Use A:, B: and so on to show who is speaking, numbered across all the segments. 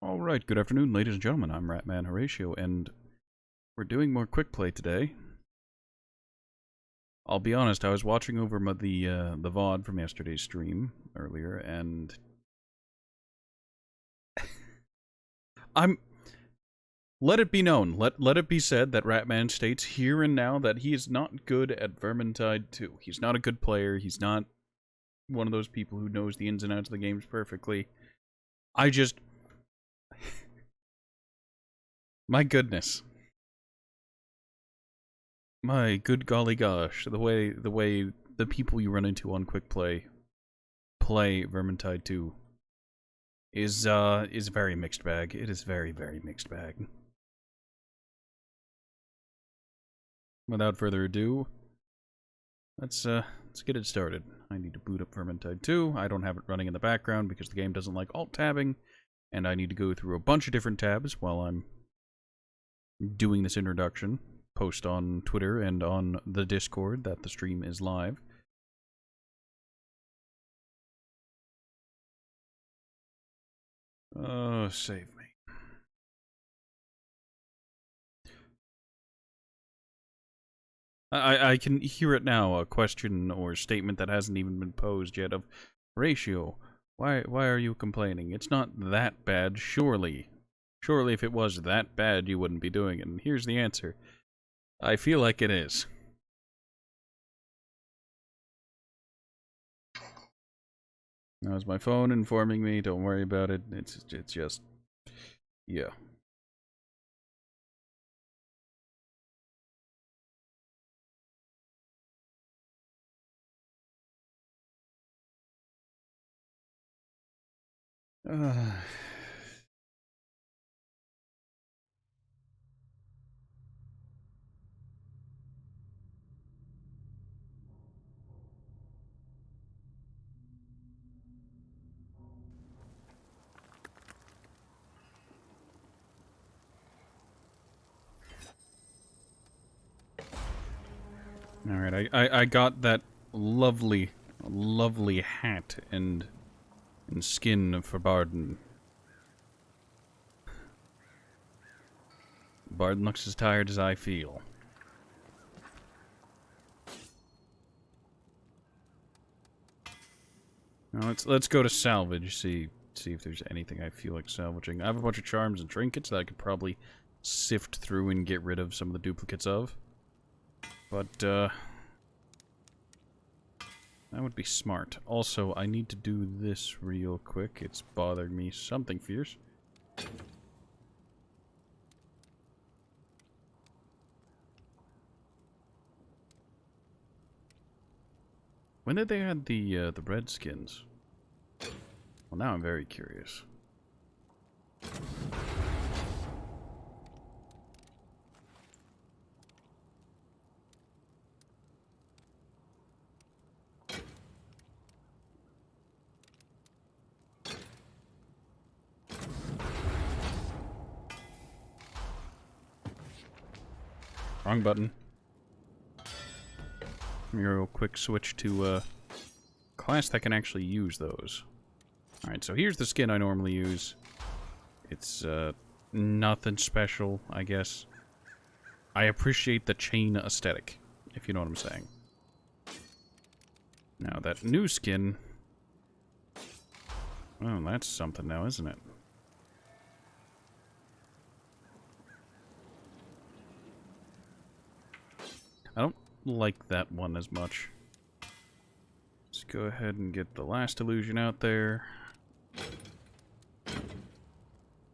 A: Alright, good afternoon, ladies and gentlemen. I'm Ratman Horatio, and we're doing more Quickplay today. I'll be honest, I was watching over the VOD from yesterday's stream earlier, and let it be known, let it be said that Ratman states here and now that he is not good at Vermintide 2. He's not a good player, he's not one of those people who knows the ins and outs of the games perfectly. My goodness. My good golly gosh, the way the people you run into on Quickplay play Vermintide 2 is very mixed bag. It is very, very mixed bag. Without further ado, let's get it started. I need to boot up Vermintide 2. I don't have it running in the background because the game doesn't like alt-tabbing, and I need to go through a bunch of different tabs while I'm doing this introduction. Post on Twitter and on the Discord that the stream is live. Save me. I can hear it now, a question or statement that hasn't even been posed yet of, Ratio, why are you complaining? It's not that bad, surely. Surely if it was that bad, you wouldn't be doing it. And here's the answer. I feel like it is. That was my phone informing me, don't worry about it. It's just... yeah. Alright, I got that lovely hat and skin for Barden. Barden looks as tired as I feel. Now let's go to salvage, see if there's anything I feel like salvaging. I have a bunch of charms and trinkets that I could probably sift through and get rid of some of the duplicates of. But, that would be smart. Also, I need to do this real quick. It's bothering me something fierce. When did they add the Redskins? Well, now I'm very curious. Wrong button. Let me real quick switch to class that can actually use those. Alright, so here's the skin I normally use. It's nothing special, I guess. I appreciate the chain aesthetic, if you know what I'm saying. Now that new skin... oh, that's something now, isn't it? I don't like that one as much. Let's go ahead and get the last illusion out there.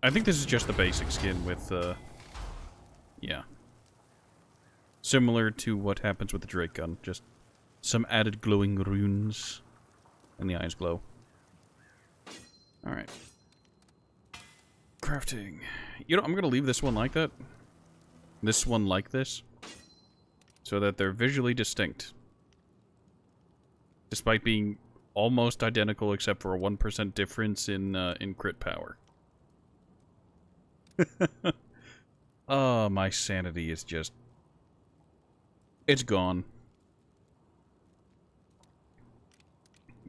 A: I think this is just the basic skin with, yeah. Similar to what happens with the Drake gun, just some added glowing runes, and the eyes glow. Alright. Crafting. You know, I'm gonna leave this one like that. This one like this. So that they're visually distinct. Despite being almost identical except for a 1% difference in crit power. Oh, my sanity is just... it's gone.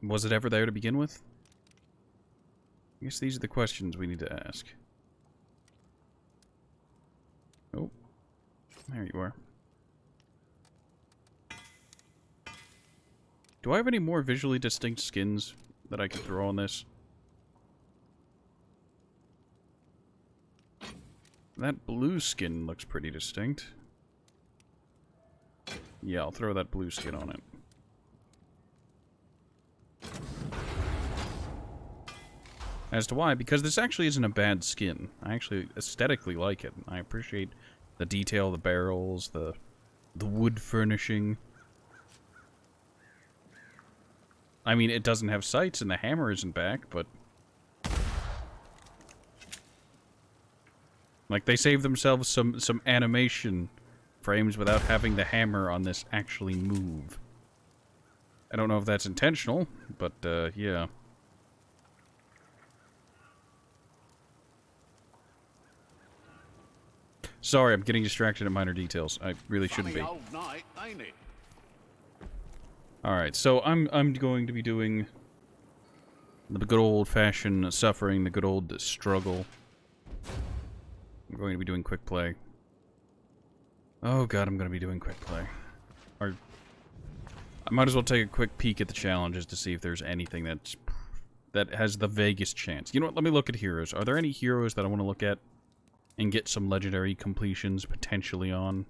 A: Was it ever there to begin with? I guess these are the questions we need to ask. There you are. Do I have any more visually distinct skins that I could throw on this? That blue skin looks pretty distinct. Yeah, I'll throw that blue skin on it. As to why? Because this actually isn't a bad skin. I actually aesthetically like it. I appreciate the detail, the barrels, the wood furnishing. I mean, it doesn't have sights and the hammer isn't back, but... like, they saved themselves some animation frames without having the hammer on this actually move. I don't know if that's intentional, but, yeah. Sorry, I'm getting distracted at minor details. I really shouldn't be. Alright, so I'm going to be doing the good old-fashioned suffering, the good old struggle. I'm going to be doing quick play. Oh god, I'm going to be doing quick play. Or I might as well take a quick peek at the challenges to see if there's anything that has the vaguest chance. You know what? Let me look at heroes. Are there any heroes that I want to look at and get some legendary completions potentially on?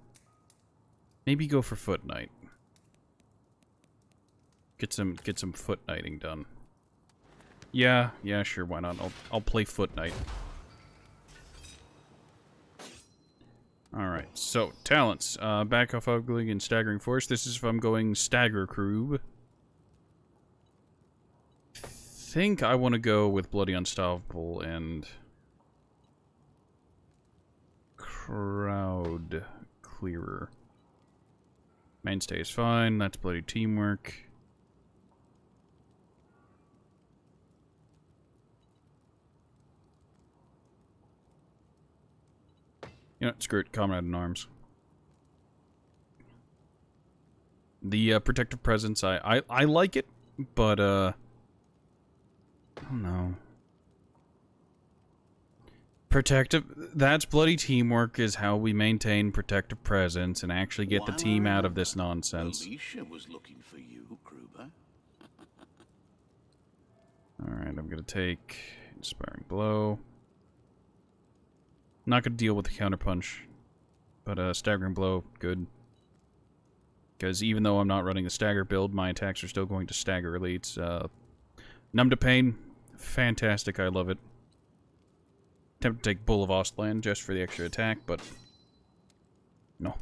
A: Maybe go for Foot Knight. Get some Foot Knighting done. Yeah, sure, why not? I'll play Foot Knight. Alright, so, talents. Back off ugly and staggering force. This is if I'm going stagger crew. Think I want to go with Bloody Unstoppable and crowd clearer. Mainstay is fine. That's bloody teamwork. You know, screw it. Comrade in Arms. The protective presence, I like it, but I don't know. Protective, that's bloody teamwork is how we maintain protective presence and actually get the team out of this nonsense.
B: Alicia was looking for you, Kruber.
A: Alright, I'm gonna take Inspiring Blow. Not gonna deal with the counterpunch, but Staggering Blow, good. Because even though I'm not running the stagger build, my attacks are still going to stagger elites. Numb to Pain, fantastic, I love it. Attempt to take Bull of Ostland just for the extra attack, but no.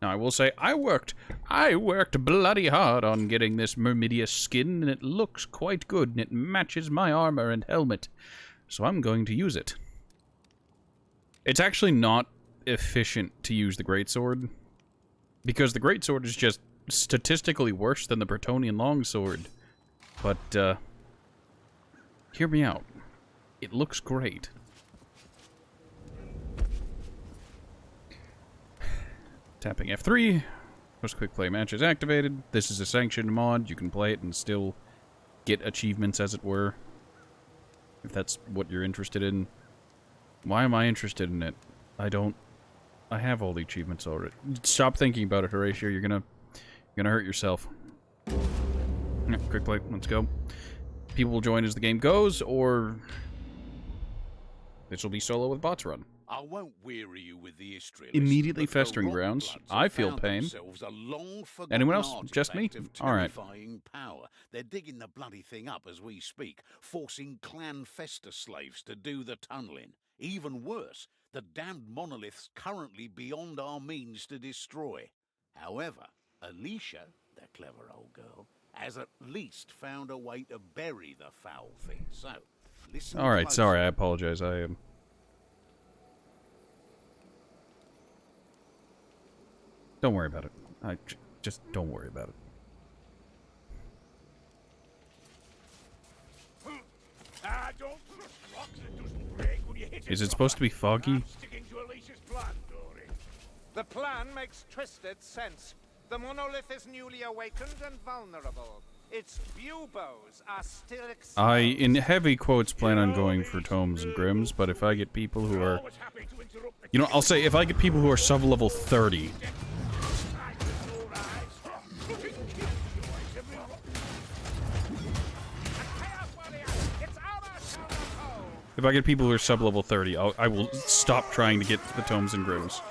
A: Now I will say I worked bloody hard on getting this Vermintdie skin, and it looks quite good, and it matches my armor and helmet. So I'm going to use it. It's actually not efficient to use the Greatsword, because the Greatsword is just statistically worse than the Bretonnian Longsword. But, hear me out. It looks great. Tapping F3. Post quick play match is activated. This is a sanctioned mod. You can play it and still get achievements, as it were. If that's what you're interested in. Why am I interested in it? I have all the achievements already. Stop thinking about it, Horatio. You're gonna hurt yourself. Yeah, quick play. Let's go. People will join as the game goes, or this will be solo with bots run.
B: I won't weary you with the history.
A: Immediately festering grounds. I feel pain. Anyone else? Just me? Alright.
B: Power. They're digging the bloody thing up as we speak, forcing clan Fester slaves to do the tunneling. Even worse, the damned monolith's currently beyond our means to destroy. However, Alicia, the clever old girl, has at least found a way to bury the foul thing. So, listen.
A: Alright, sorry, I apologize. I am... Don't worry about it. Just don't worry about it. Is it supposed to be foggy?
C: The plan makes twisted sense. The monolith is newly awakened and vulnerable. Its buboes are still exposed.
A: I, in heavy quotes, plan on going for Tomes and Grims, but if I get people who are You know, I'll say if I get people who are sub-level 30... If I get people who are sub-level 30, I will stop trying to get the tomes and grows.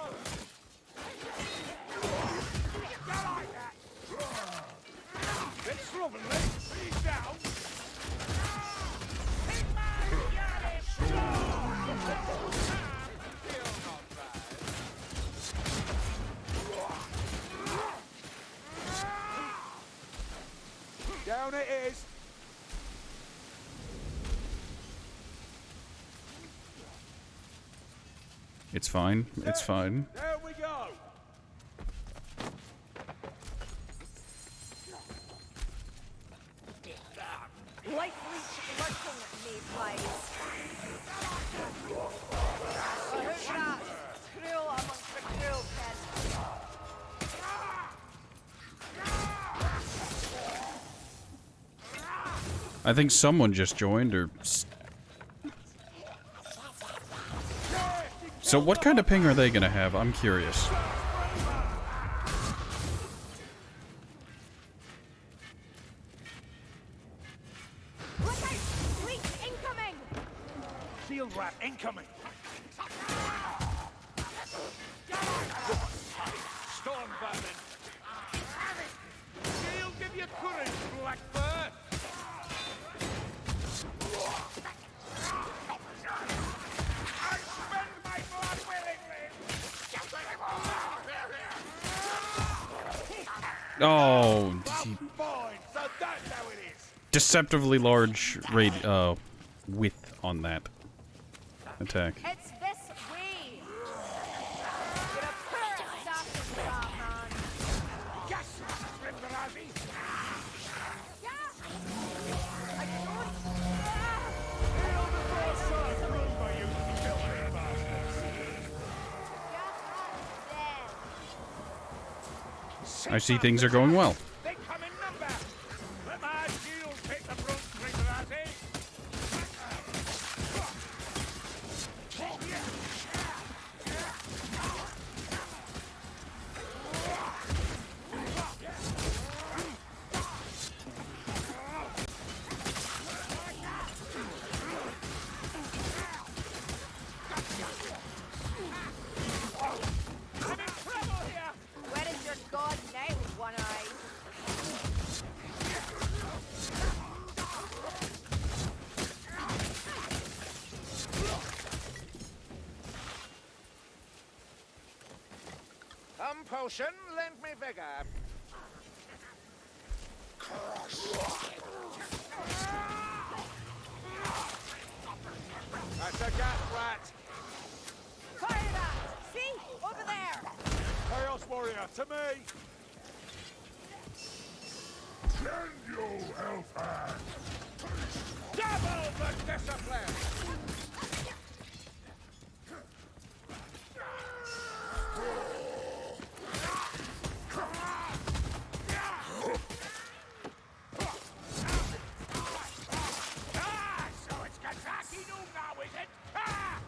C: Down it is.
A: It's fine. It's fine.
C: There we go.
D: Light leech lurking at me, please. Who's that? Cruel amongst the cruel, kid.
A: I think someone just joined, or... So what kind of ping are they gonna have? I'm curious.
D: Look out! Leech incoming!
C: Shield rat incoming. Storm vermin. Shield give you courage, Blackbird. I spend my blood willingly.
A: Oh,
C: Fine, so that's how it is.
A: deceptively large width on that attack.
D: It's this way! You're a poor assassin, Batman!
C: Yes, Rimbarazzi.
D: Yeah! I don't...
C: Remember you filthy bastards.
D: Get
A: I see things are going well.
C: They come in number. Let my shield take the brunt, Rimbarazzi. I'm in trouble here.
D: Where is your god now, One Eye?
C: Some potion, lend me vigor. That's a gas rat.
D: Fire that! See? Over there!
C: Chaos warrior, to me.
E: Send your health hand.
C: Double the discipline. Ah, so it's Kentucky now, is it? Ah!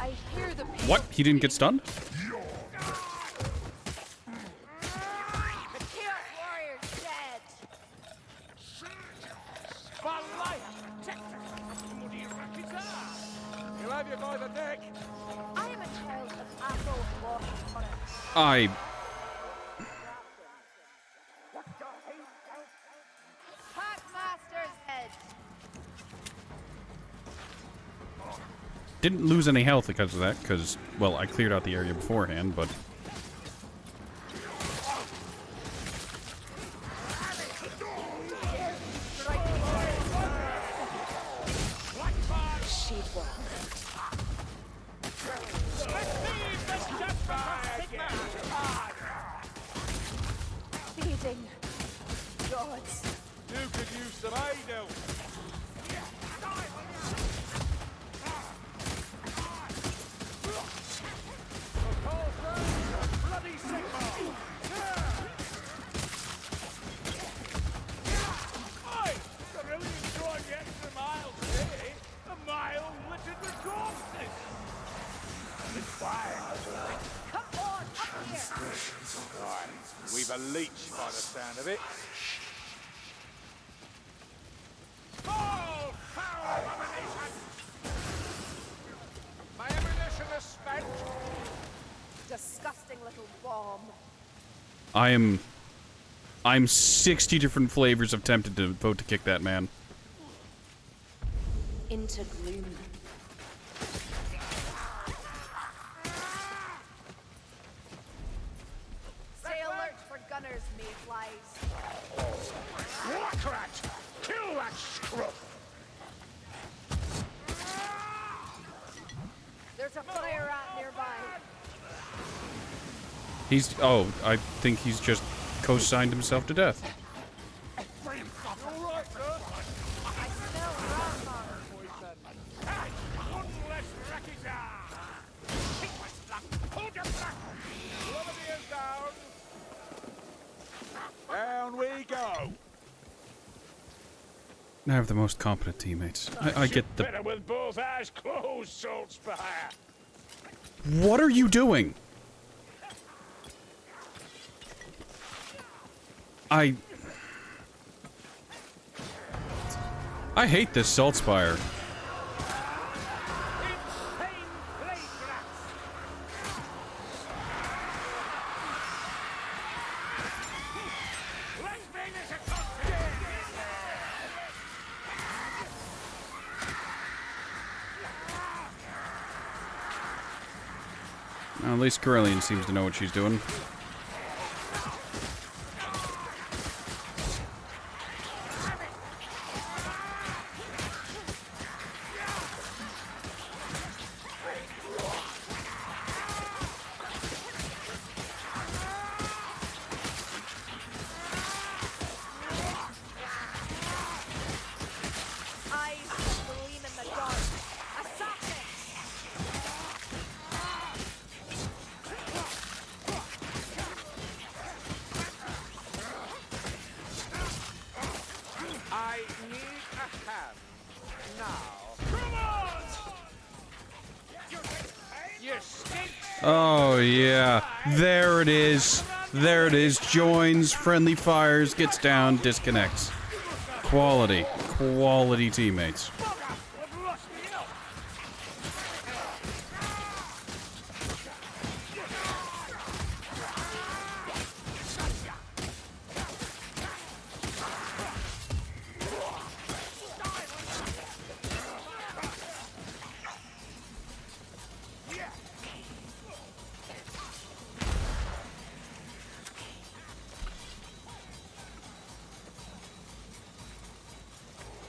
D: I hear the people.
A: What? He didn't get stunned?
D: The Chaos Warrior's dead!
C: For life! Bloody rackets are! You'll have you by the neck.
D: I am a child of Apple Wash Forest.
A: I...
D: Packmaster's head!
A: Didn't lose any health because of that, because, well, I cleared out the area beforehand, but...
D: Feeding gods.
C: You could use some aid help. Bloody Sigma! Oi! You're really enjoying of a leech by the sound of it. Fall, foul abomination! My ammunition is spent.
D: Disgusting little bomb.
A: I'm 60 different flavors of tempted to vote to kick that man.
D: Into gloom. Stay alert for gunners, mayflies.
E: What rat? Kill that scruff!
D: There's a fire rat nearby.
A: He's... Oh, I think he's just co-signed himself to death.
C: All right, sir.
D: I smell rat mark.
C: Hey, one less wreckage. Keep my stuff. Hold your back. One of you is down. Down we go.
A: I have the most competent teammates. I get the...
C: Better with both eyes closed, Saltspire.
A: What are you doing? I hate this Saltspire.
C: Insane plague rats. Let's bring this a concert.
A: Well, at least Corellian seems to know what she's doing.
D: Eyes gleam in the dark. Assassin!
C: I need a hand now. Come on! You stink.
A: Oh, yeah. There it is. There it is. Joins, friendly fires, gets down, disconnects. Quality. Quality teammates.
C: We've lost the elk.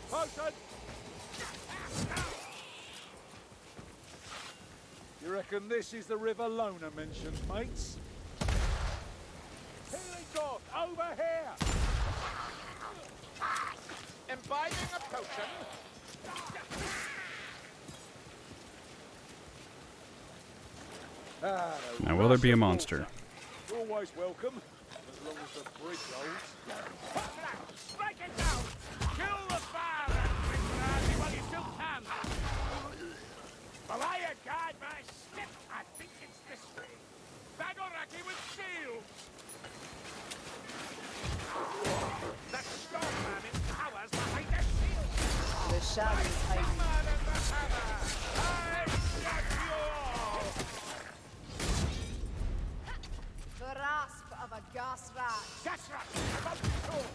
C: Potion! You reckon this is the river Lona mentioned, mates? Healing dog, over here! Imbibing a potion.
A: Now, will there be a monster?
C: Always welcome, as long as the bridge holds. Strike it down! Kill the fire rat, while you still can! Well, I guide my step. I think it's this way. Bagoraki with shield! That storm man empowers behind their shield!
D: The shadows hiding.
C: Man in the hammer! I got you all!
D: The rasp of a gas rat.
C: That's right! About to talk!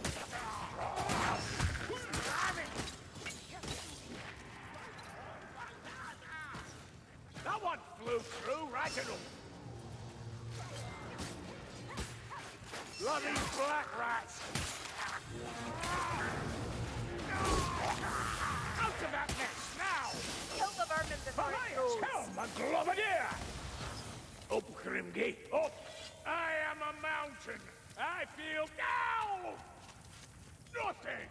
C: That one flew through right at him! Bloody black rats! Out of that nest now!
D: Kill the vermin before it goes.
C: Tell my globadier! Up, Grimgate, up! I am a mountain! I feel now nothing!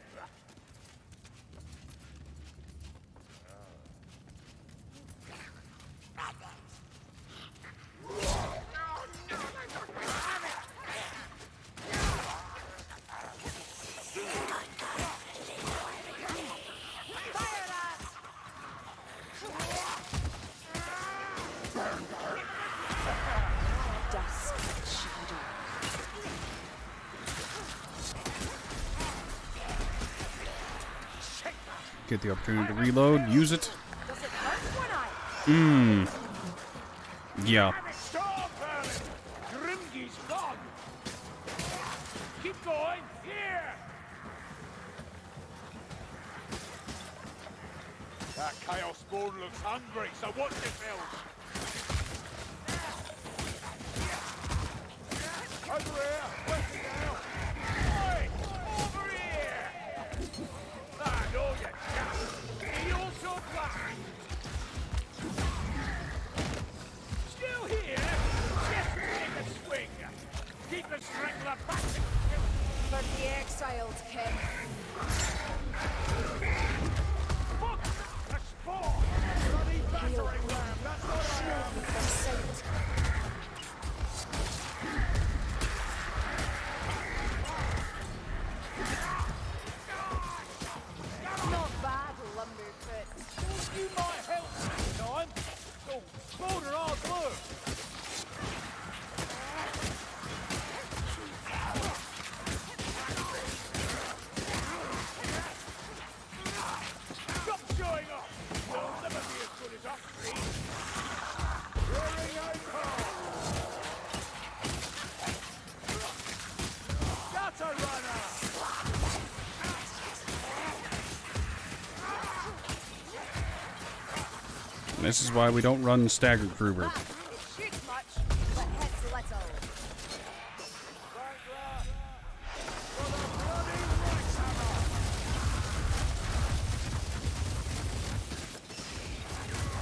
D: Fire rat! Dusk and shadow.
A: Get the opportunity to reload. Use it.
D: Does it hurt when I?
A: Mmm. Yeah.
C: Stop, Vermin! Grimgie's gone! Keep going! Here! That Chaos Spawn looks hungry, so watch yourselves! Over here! Where's he now? Oi! Over here! Ah, no, you chap! He also blind! Still here? Just take a swing! Keep the strangler back!
D: For the exiled, Kim.
C: Fuck! A spawn! Bloody battering ram! That's what I am!
D: From sight. Not bad, Lumberfoot.
C: You might help this time! Oh, spawn and hard work! Stop showing off! You'll never be as good as us, Reed! Rearing ankle! Gutter runner!
A: This is why we don't run staggered Kruber.
D: It shoots much, but hits little.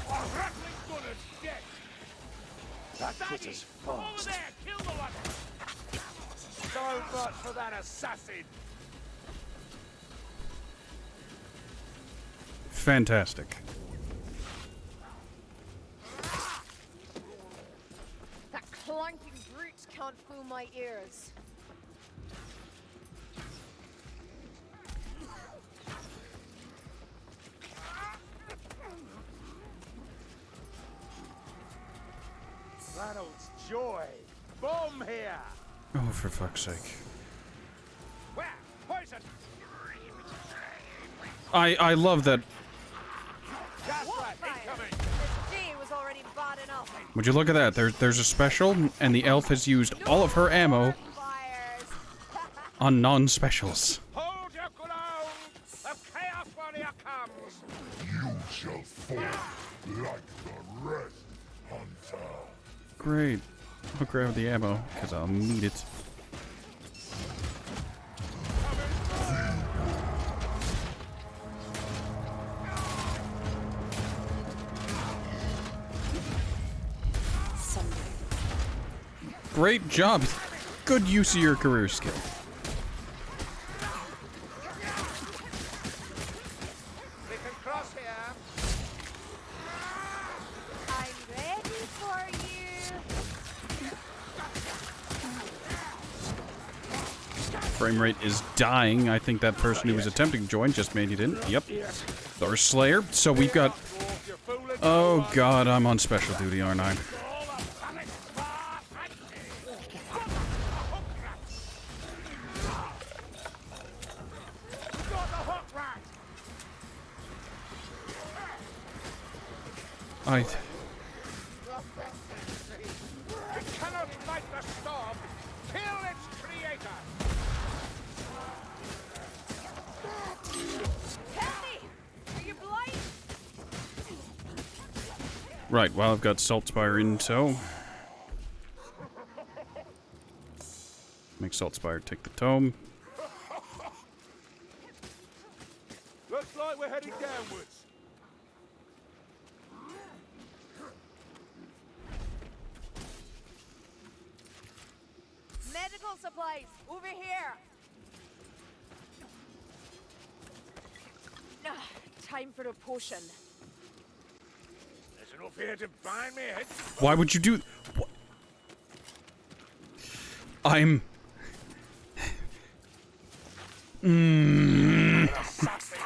C: Our rattling gunner's dead!
E: That
C: Daddy,
E: critter's
C: come over
E: fast.
C: there! Kill the one! So much for that assassin!
A: Fantastic.
D: That clanking brute can't fool my ears.
C: Ranald's joy! Bomb here!
A: Oh, for fuck's sake.
C: Where? Poison!
A: I love that.
C: Gas
D: What
C: rat
D: fire?
C: incoming!
D: This day was already bad enough.
A: Would you look at that? There's a special, and the elf has used all of her ammo
D: Fires.
A: on non-specials.
C: Hold your ground! The Chaos Warrior comes!
E: You shall fall like the rest, Hunter.
A: Great. I'll grab the ammo, because I'll need it. Great job. Good use of your career skill.
C: We can cross here!
D: I'm ready for you.
A: Frame rate is dying. I think that person who was attempting to join just made it in. Yep. Thor Slayer. So we've got...
C: Dwarf, you're fooling
A: Oh god, I'm on special duty, aren't I?
C: all a panic bar fancy! Got the hook rat!
A: I...
C: It cannot fight the storm! Kill its creator!
D: Tell me, are you blind?
A: Right, well, I've got Saltspire in tow. Make Saltspire take the tome.
C: Looks like we're heading downwards.
D: Medical supplies, over here. Time for a potion.
C: There's enough here to bind me head.
A: Why would you do... What? I'm...
C: Assassin!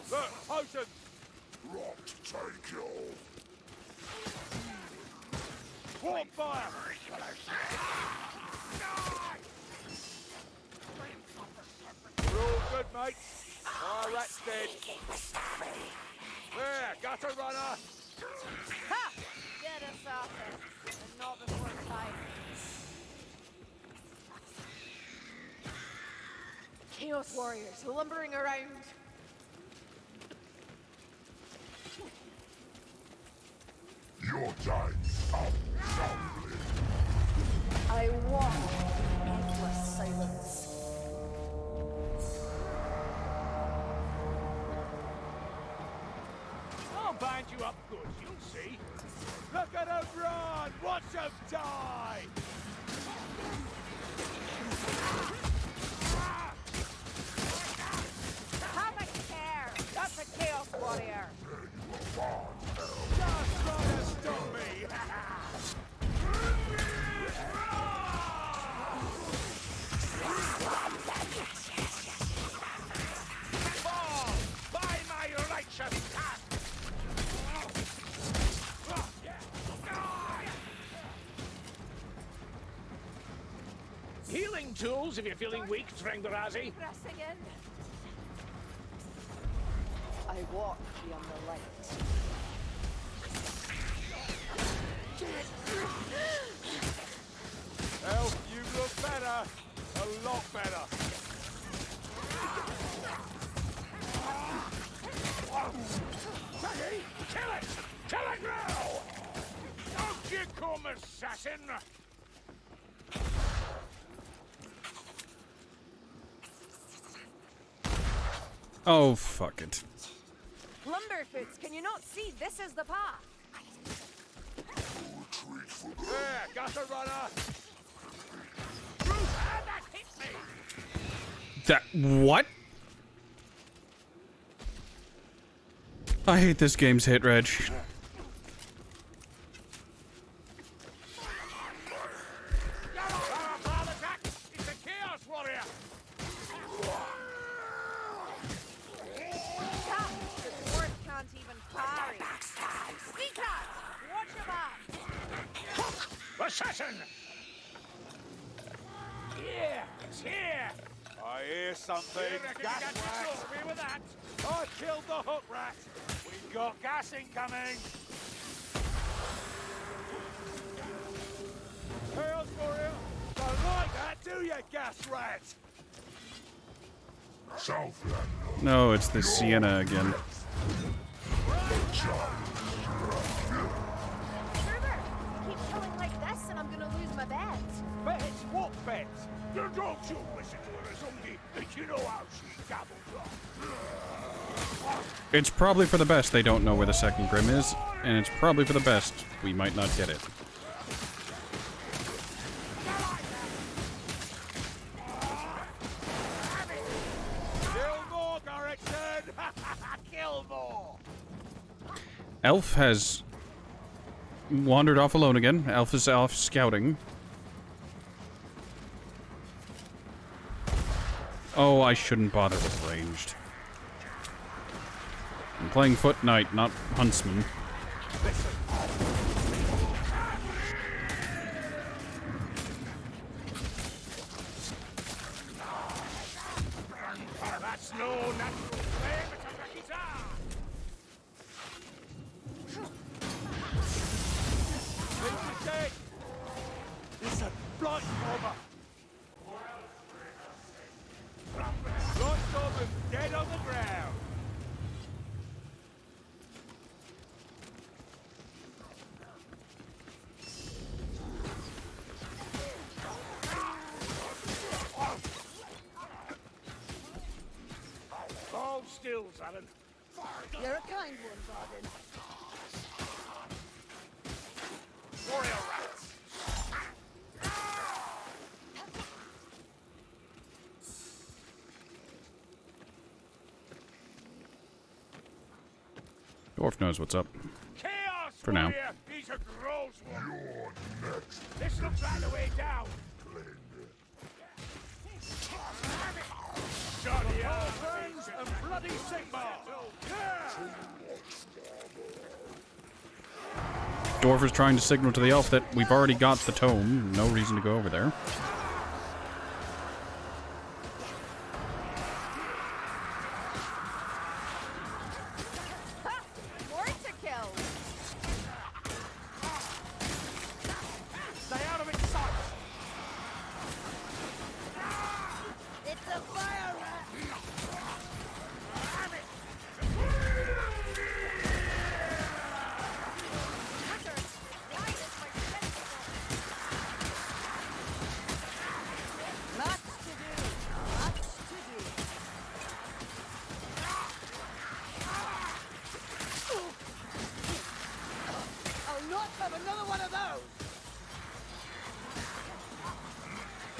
C: Look, potion!
E: Rot take you.
C: Warp fire! We're all good, mate. Our rat's dead. There, gutter runner.
D: Ha! Get us off it, and not before time. Chaos warriors lumbering around.
E: Your time's up, Southland.
D: I walk in endless silence.
C: I'll bind you up good, you'll see. Look at them run! Watch them die!
D: Have a care! That's a chaos warrior!
C: Just try to stop me! Fall by my righteous hand!
E: Healing tools if you're feeling weak, Trengarazi.
D: Pressing in. I walk beyond the light.
C: Well, you look better. A lot better.
E: Maggie, kill it! Kill it now!
C: Don't you come assassin!
A: Oh, fuck it.
D: Lumberfoots, can you not see this is the path?
C: There, gutter runner! Ah, that hit me!
A: That... what? I hate this game's hit reg.
C: It's a chaos warrior!
D: Stop! The dwarf can't even parry. Sneaker! Watch your back!
E: Assassin!
C: Here! It's here! I hear something. Gas rat! Me with that! I killed the hook rat! We've got gas incoming! Chaos warrior! Don't like that, do you, gas rat?
E: Southland.
A: No, it's the Sienna again.
D: Gerber, keep killing like this and I'm gonna lose my bet.
C: Bet? What bet?
E: You don't you listen to her, Zungi. You know how she gabbles on.
A: It's probably for the best they don't know where the second Grim is, and it's probably for the best we might not get it.
C: Kill more, Garrickson! Kill more!
A: Elf has wandered off alone again. Elf is off scouting. Oh, I shouldn't bother with ranged. I'm playing Foot Knight, not Huntsman.
C: That's no natural flame, it's a guitar! He's dead! It's a blight bomber! Blight bomber's dead on the ground!
E: Hold still, Alan.
D: You're a kind one, Varden.
C: Warrior rats!
A: Dwarf knows what's up.
C: Chaos
A: For now.
C: warrior! He's a gross one!
E: You're next.
C: This looks like the way down! Johnny burns and bloody Sigmar!
A: Dwarf is trying to signal to the elf that we've already got the tome. No reason to go over there.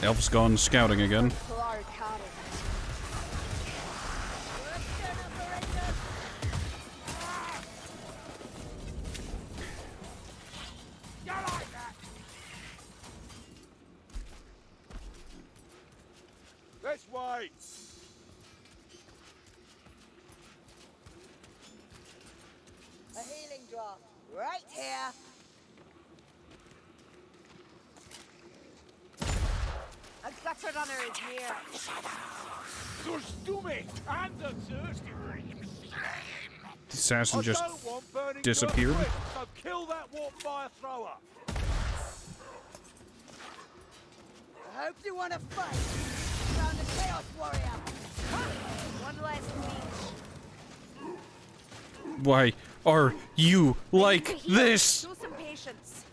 A: Elf's gone scouting again.
C: This way.
D: A healing drop right here. A gutter runner is near.
C: There's Dummy and the thirsty.
A: The assassin
C: I
A: just
C: don't want burning
A: disappeared.
C: dirt, so kill that warp fire thrower.
D: I hope you want to fight. Found a chaos warrior. Ha! One less leech.
A: Why are you like this?
D: Show some patience.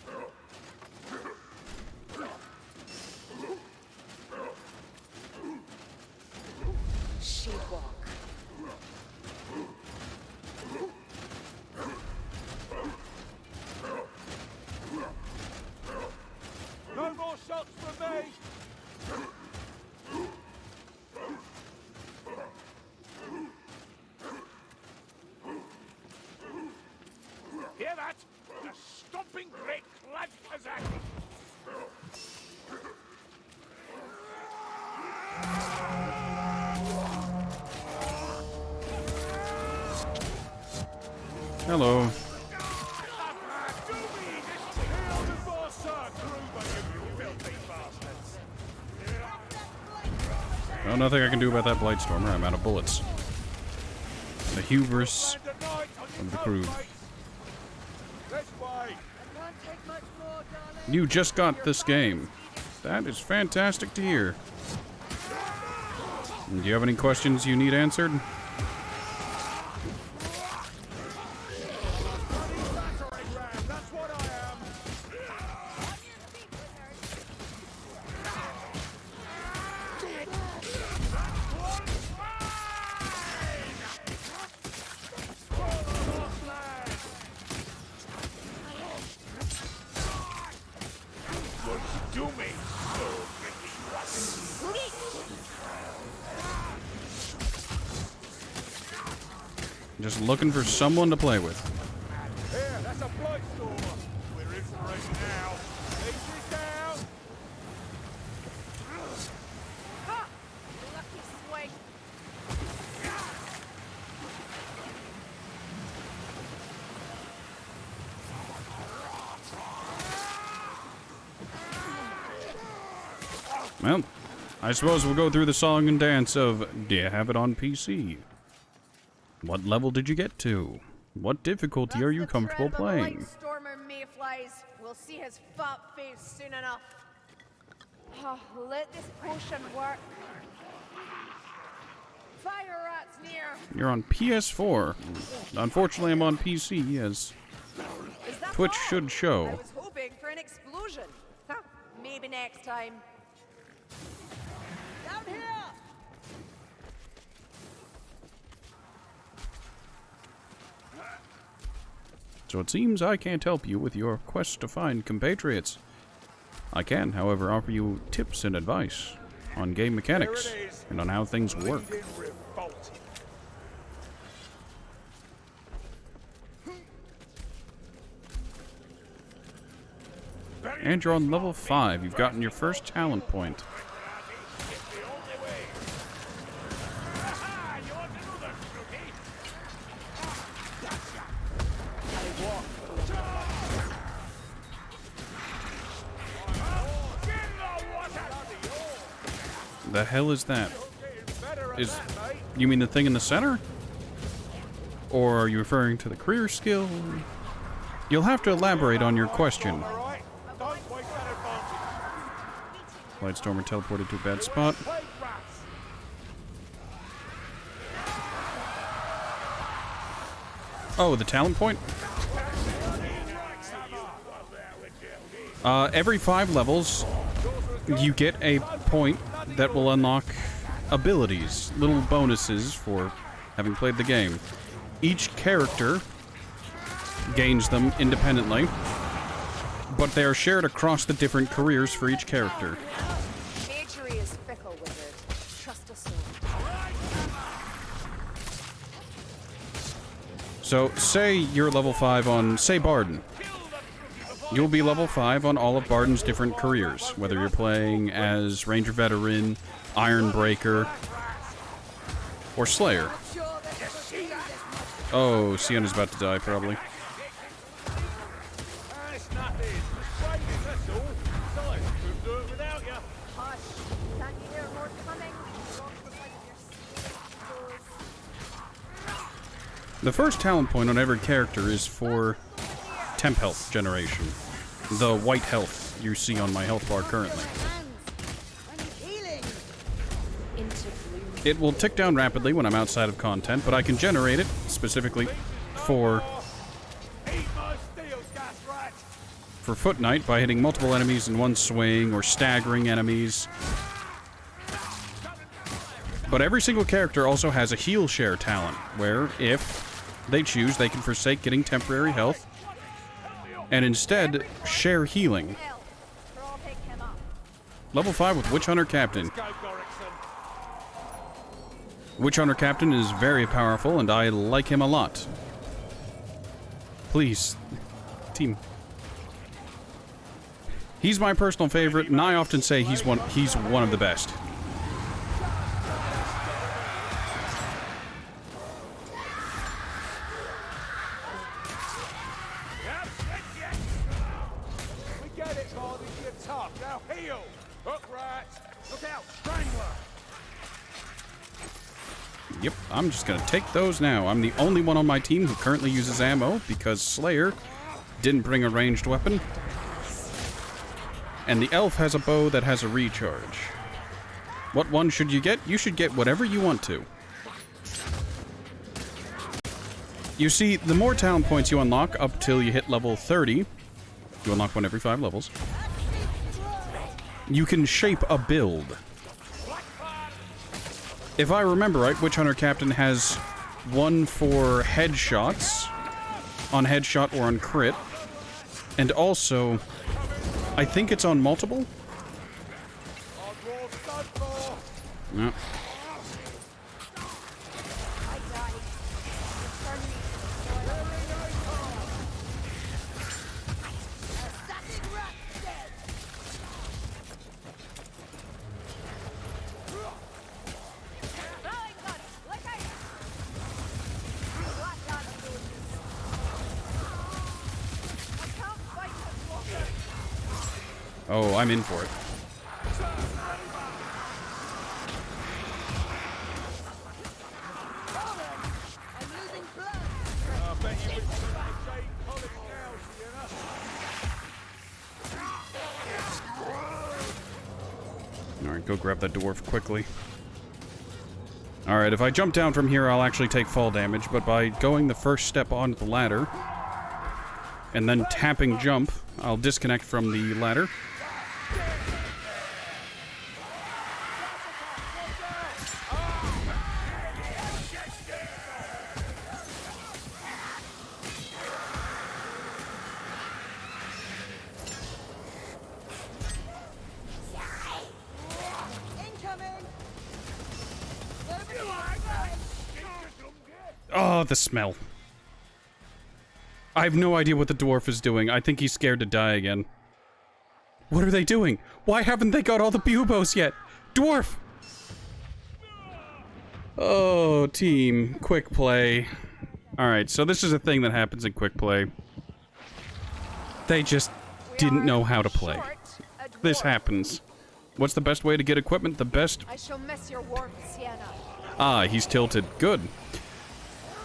D: Sheepwalk.
C: No more shots from me. Hear that? A stomping great clad Kazaki.
A: Hello. Well, nothing I can do about that Blightstormer. I'm out of bullets. The hubris of the crew. You just got this game. That is fantastic to hear. Do you have any questions you need answered? Just looking for someone to play with.
C: Here, that's a Blightstormer. We're in for it now. Easy down.
D: Ha! Lucky swing.
A: Well, I suppose we'll go through the song and dance of, do you have it on PC? What level did you get to? What difficulty are you comfortable playing?
D: Stormer mayflies. We'll see his fat face soon enough. Oh, let this potion work. Fire rats near.
A: You're on PS4. Unfortunately, I'm on PC, as
D: Is that
A: Twitch
D: all?
A: should show.
D: I was hoping for an explosion. Huh, maybe next time. Down here.
A: So it seems I can't help you with your quest to find compatriots. I can, however, offer you tips and advice on game mechanics and on how things work. And you're on level 5. You've gotten your first talent point. The hell is that? You mean the thing in the center? Or are you referring to the career skill? You'll have to elaborate on your question. Blightstormer teleported to a bad spot. Oh, the talent point? Every 5 levels, you get a point that will unlock abilities, little bonuses for having played the game. Each character gains them independently, but they are shared across the different careers for each character.
D: Make Chivalry is fickle, wizard. Trust a sword.
A: So, say you're level 5 on, say, Barden. You'll be level 5 on all of Barden's different careers, whether you're playing as Ranger Veteran, Ironbreaker, or Slayer. Oh, Sienna's about to die, probably.
C: It's nothing. Just waiting, that's all. Besides, couldn't do it without you.
D: Hush. Can't you hear more coming? Walk the side of your
A: The first talent point on every character is for temp health generation. The white health you see on my health bar currently. It will tick down rapidly when I'm outside of content, but I can generate it specifically for Foot Knight by hitting multiple enemies in one swing or staggering enemies. But every single character also has a heal share talent, where if they choose, they can forsake getting temporary health and instead share healing. Level 5 with Witch Hunter Captain. Witch Hunter Captain is very powerful, and I like him a lot. Please, team. He's my personal favorite, and I often say he's one of the best.
C: We get it, Barney. You're tough. Now heal. Upright. Look out, Strangler.
A: Yep, I'm just gonna take those now. I'm the only one on my team who currently uses ammo because Slayer didn't bring a ranged weapon. And the elf has a bow that has a recharge. What one should you get? You should get whatever you want to. You see, the more talent points you unlock up till you hit level 30, you unlock one every 5 levels, you can shape a build. If I remember right, Witch Hunter Captain has one for headshots, on headshot or on crit, and also, I think it's on multiple? No. Oh, I'm in for it. Alright, go grab that dwarf quickly. Alright, if I jump down from here, I'll actually take fall damage, but by going the first step onto the ladder, and then tapping jump, I'll disconnect from the ladder. Oh, the smell. I have no idea what the dwarf is doing. I think he's scared to die again. What are they doing? Why haven't they got all the buboes yet? Dwarf! Oh, team. Quick play. Alright, so this is a thing that happens in quick play. They just didn't know how to play. This happens. What's the best way to get equipment? The best...
D: I shall miss your warmth, Sienna.
A: Ah, he's tilted. Good.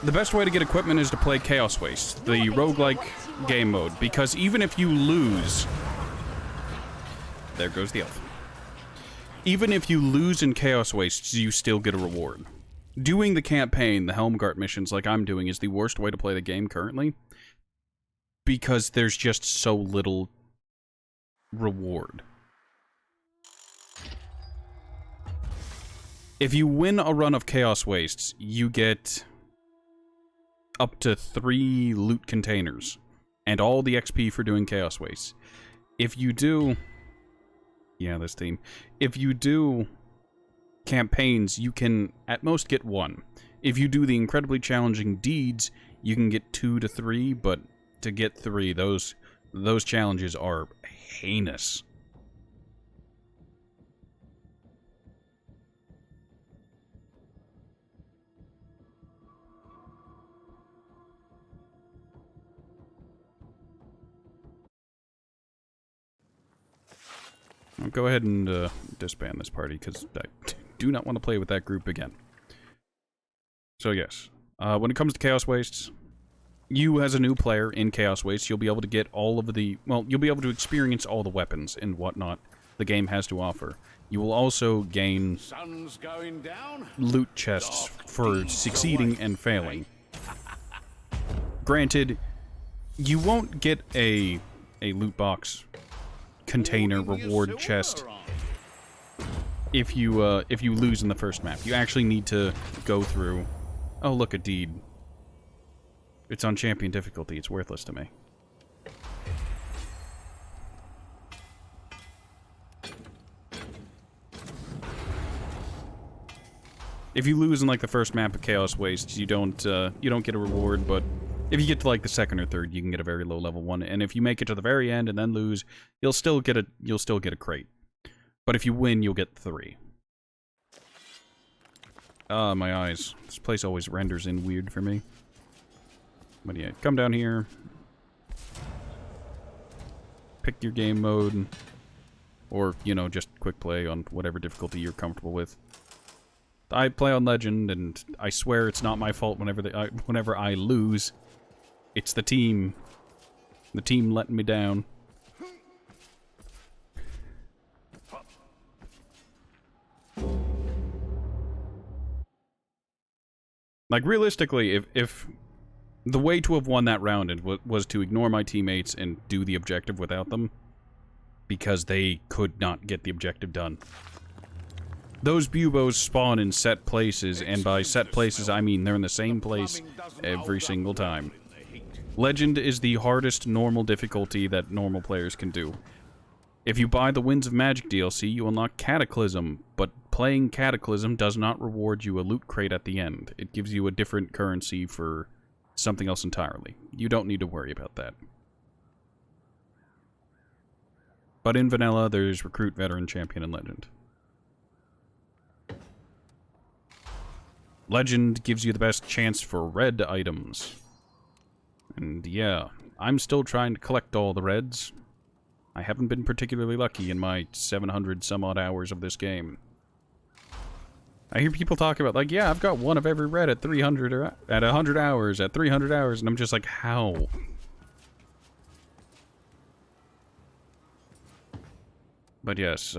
A: The best way to get equipment is to play Chaos Waste, the roguelike game mode, because even if you lose... There goes the elf. Even if you lose in Chaos Wastes, you still get a reward. Doing the campaign, the Helmgart missions like I'm doing, is the worst way to play the game currently, because there's just so little reward. If you win a run of Chaos Wastes, you get up to 3 loot containers, and all the XP for doing Chaos Wastes. If you do... Yeah, this team. If you do campaigns, you can at most get 1. If you do the incredibly challenging deeds, you can get 2 to 3, but to get 3, those challenges are heinous. I'll go ahead and disband this party, because I do not want to play with that group again. So yes, when it comes to Chaos Wastes, you as a new player in Chaos Wastes, you'll be able to get all of the, well, you'll be able to experience all the weapons and whatnot the game has to offer. You will also gain
B: Sun's going down.
A: loot chests for succeeding and failing. Granted, you won't get a loot box container reward chest if you lose in the first map. You actually need to go through. Oh, look, a deed. It's on champion difficulty. It's worthless to me. If you lose in like the first map of Chaos Wastes, you don't get a reward, but if you get to like the second or third, you can get a very low level one. And if you make it to the very end and then lose, you'll still get a crate. But if you win, you'll get 3. Ah, my eyes. This place always renders in weird for me. But yeah, come down here. Pick your game mode. Or, you know, just quick play on whatever difficulty you're comfortable with. I play on Legend, and I swear it's not my fault whenever I lose. It's the team. The team letting me down. Like, realistically, if the way to have won that round was to ignore my teammates and do the objective without them, because they could not get the objective done. Those buboes spawn in set places, and by set places I mean they're in the same place every single time. Legend is the hardest normal difficulty that normal players can do. If you buy the Winds of Magic DLC, you unlock Cataclysm, but playing Cataclysm does not reward you a loot crate at the end. It gives you a different currency for something else entirely. You don't need to worry about that. But in Vanilla, there's Recruit, Veteran, Champion, and Legend. Legend gives you the best chance for red items. And yeah, I'm still trying to collect all the reds. I haven't been particularly lucky in my 700 some odd hours of this game. I hear people talk about, like, yeah, I've got one of every red at 300 or at 100 hours, at 300 hours, and I'm just like, how? But yes,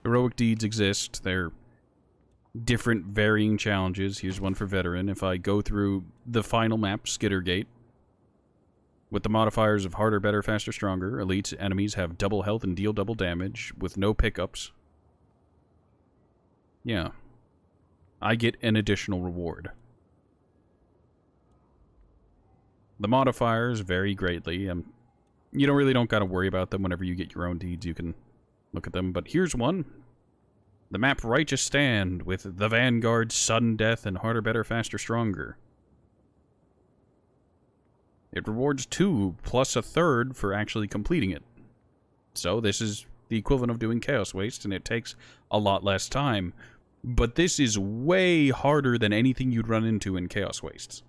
A: heroic deeds exist. They're different varying challenges. Here's one for Veteran. If I go through the final map, Skittergate, with the modifiers of harder, better, faster, stronger, elites enemies have double health and deal double damage with no pickups. Yeah. I get an additional reward. The modifiers vary greatly. You don't gotta worry about them. Whenever you get your own deeds, you can look at them. But here's one. The map Righteous Stand with the Vanguard, Sudden Death, and Harder, Better, Faster, Stronger. It rewards 2 plus a third for actually completing it. So this is the equivalent of doing Chaos Waste, and it takes a lot less time. But this is way harder than anything you'd run into in Chaos Wastes.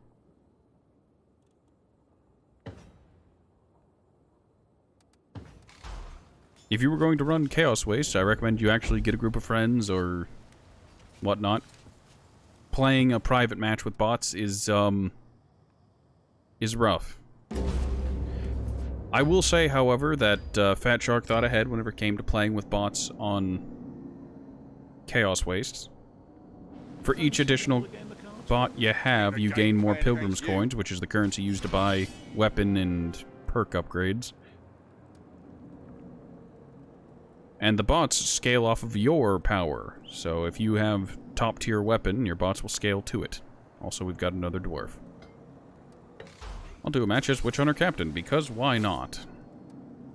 A: If you were going to run Chaos Waste, I recommend you actually get a group of friends or whatnot. Playing a private match with bots is rough. I will say, however, that Fat Shark thought ahead whenever it came to playing with bots on Chaos Wastes. For each additional bot you have, you gain more Pilgrim's Coins, which is the currency used to buy weapon and perk upgrades. And the bots scale off of your power, so if you have top-tier weapon, your bots will scale to it. Also, we've got another dwarf. I'll do a match as Witch Hunter Captain, because why not?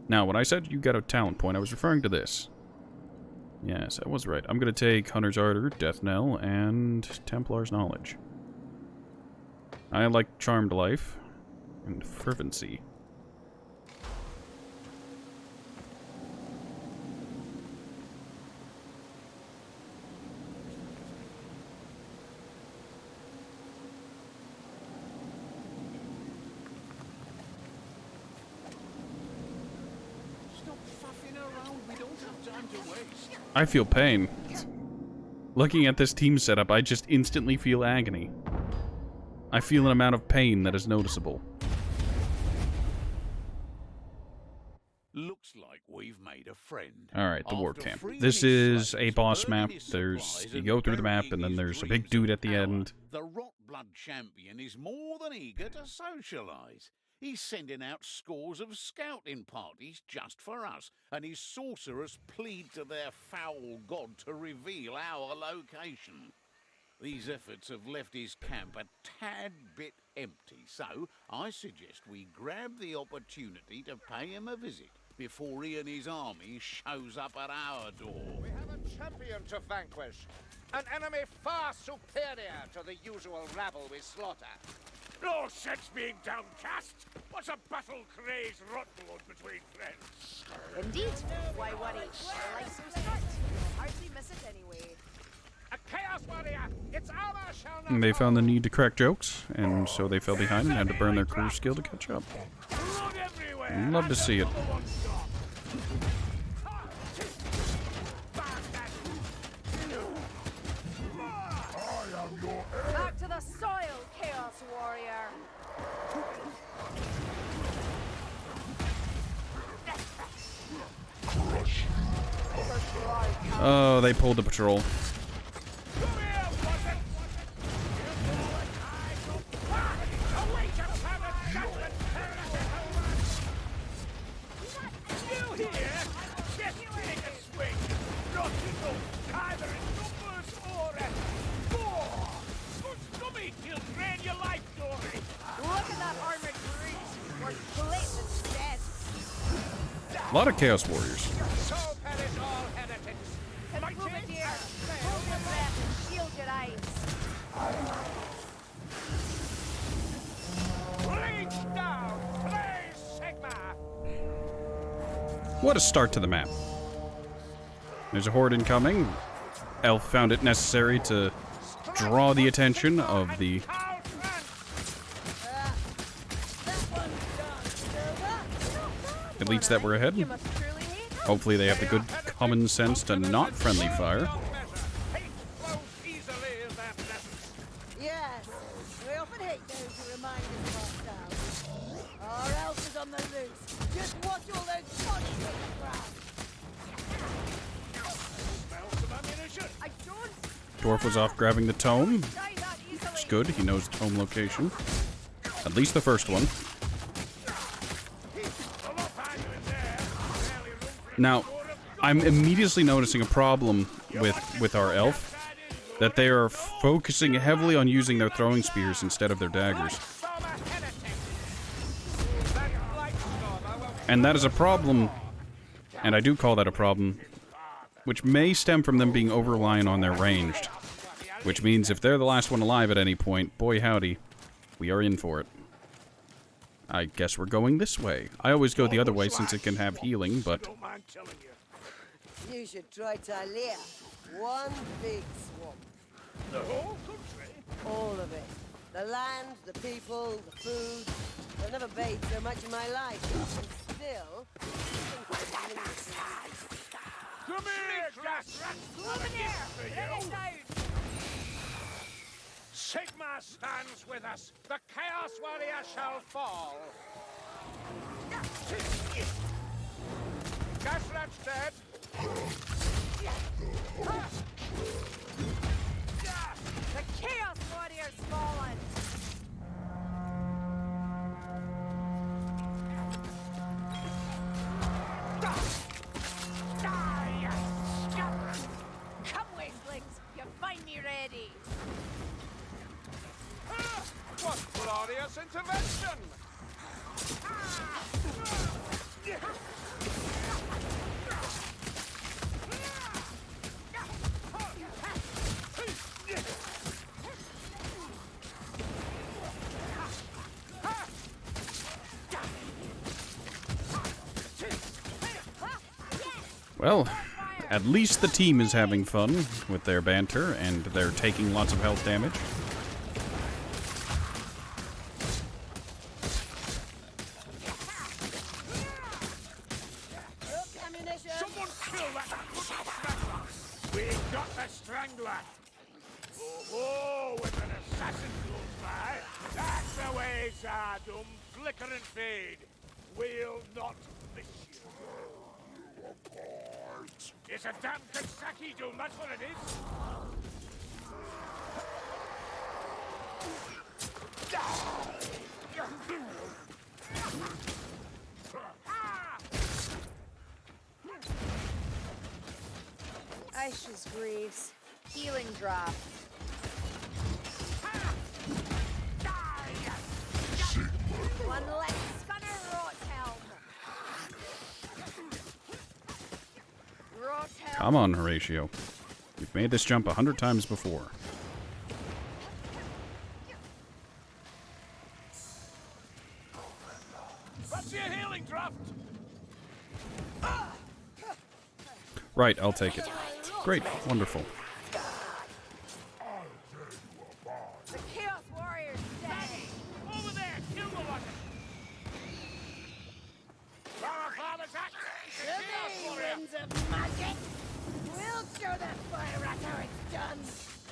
A: Now, when I said you got a talent point, I was referring to this. Yes, I was right. I'm going to take Hunter's Ardor, Death Knell, and Templar's Knowledge. I like Charmed Life and Fervency.
B: Stop fuffing around. We don't have time to waste.
A: I feel pain. Looking at this team setup, I just instantly feel agony. I feel an amount of pain that is noticeable.
B: Looks like we've made a friend.
A: Alright, the
B: After
A: warp camp.
B: freeing
A: This
B: his
A: is a
B: slaves,
A: boss
B: burning
A: map.
B: his
A: There's
B: supplies,
A: you
B: and
A: go through the map,
B: burying
A: and then
B: his
A: there's a big
B: dreams
A: dude
B: of
A: at the
B: power,
A: end.
B: The Rotblood champion is more than eager to socialise. He's sending out scores of scouting parties just for us, and his sorcerers plead to their foul god to reveal our location. These efforts have left his camp a tad bit empty, so I suggest we grab the opportunity to pay him a visit before he and his army shows up at our door.
F: We have a champion to vanquish. An enemy far superior to the usual rabble we slaughter.
E: No sense being downcast. What's a battle-crazed rotblood between friends?
D: Indeed. Why worry? Life's so strict. You'll hardly miss it anyway.
F: A chaos warrior! Its armor shall not
A: They found the
F: fall.
A: need to crack jokes, and so they fell behind and had to burn their crew skill to catch up.
E: Blood everywhere.
A: Love to see it.
E: Number one stop.
D: Back to the soil, Chaos Warrior.
A: Oh, they pulled the patrol.
E: Come here, wasn't. You know what I don't await a permanent judgment. You here? Just take a swing. Not enough, either in numbers or more. Good scummy, he'll drain your life, Dory.
D: Look at that armored brute. We're blatant dead.
A: A lot of Chaos Warriors.
F: So perish all heretics.
D: And Bombardier, hold your breath and shield your eyes.
F: Bleach down! Play Sigma!
A: What a start to the map. There's a horde incoming. Elf found it necessary to draw the attention of the elites that were ahead.
D: You must truly hate them.
A: Hopefully they have the good common sense to not friendly fire.
F: Hate flows easily in their presence.
G: Yes, we often hate those who remind us of ourselves. Our elf is on the loose. Just watch all those bodies hit the ground.
E: Smells some ammunition.
D: I don't
A: Dwarf was off grabbing the tome.
D: die that easily.
A: It's good, he knows the tome location. At least the first one.
E: A lot higher in there. Barely room for
A: Now, I'm immediately noticing a problem with our elf. That they are focusing heavily on using their throwing spears instead of their daggers.
F: Storm a heretic. That light storm, I won't
A: And that is a problem, and I do call that a problem, which may stem from them being over-reliant on their ranged. Which means if they're the last one alive at any point, boy howdy, we are in for it. I guess we're going this way. I always go the other way since it can have healing, but
E: Don't mind telling you.
G: You should try Talia. One big swamp.
E: The whole country?
G: All of it. The land, the people, the food. I've never bathed so much in my life. And still...
E: Come here, gas rat.
D: Bombardier, bring it down.
F: Sigma stands with us. The Chaos Warrior shall fall. Gasrat's dead.
D: The Chaos Warrior's fallen. Come, Wastelings, you find me ready.
F: What glorious intervention!
A: Well, at least the team is having fun with their banter, and they're taking lots of health damage.
G: Ammunition.
C: Someone kill that strangler! We got the strangler! Oh, with an assassin close by. That's the way, Zardum. Flicker and fade. We'll not miss you. It's a damn Kasaki Doom, that's what it is.
D: Aisha's Greaves. Healing drop. One less Scunner Rothelm. Rothelm.
A: Come on, Horatio. You've made this jump 100 times before.
C: What's your healing draft?
A: Right, I'll take it. Great, wonderful.
D: The Chaos Warrior's dead.
C: Over there, kill the one. From our father's axe, the Chaos Warrior.
G: Winds of magic. We'll show that fire rat how it's done.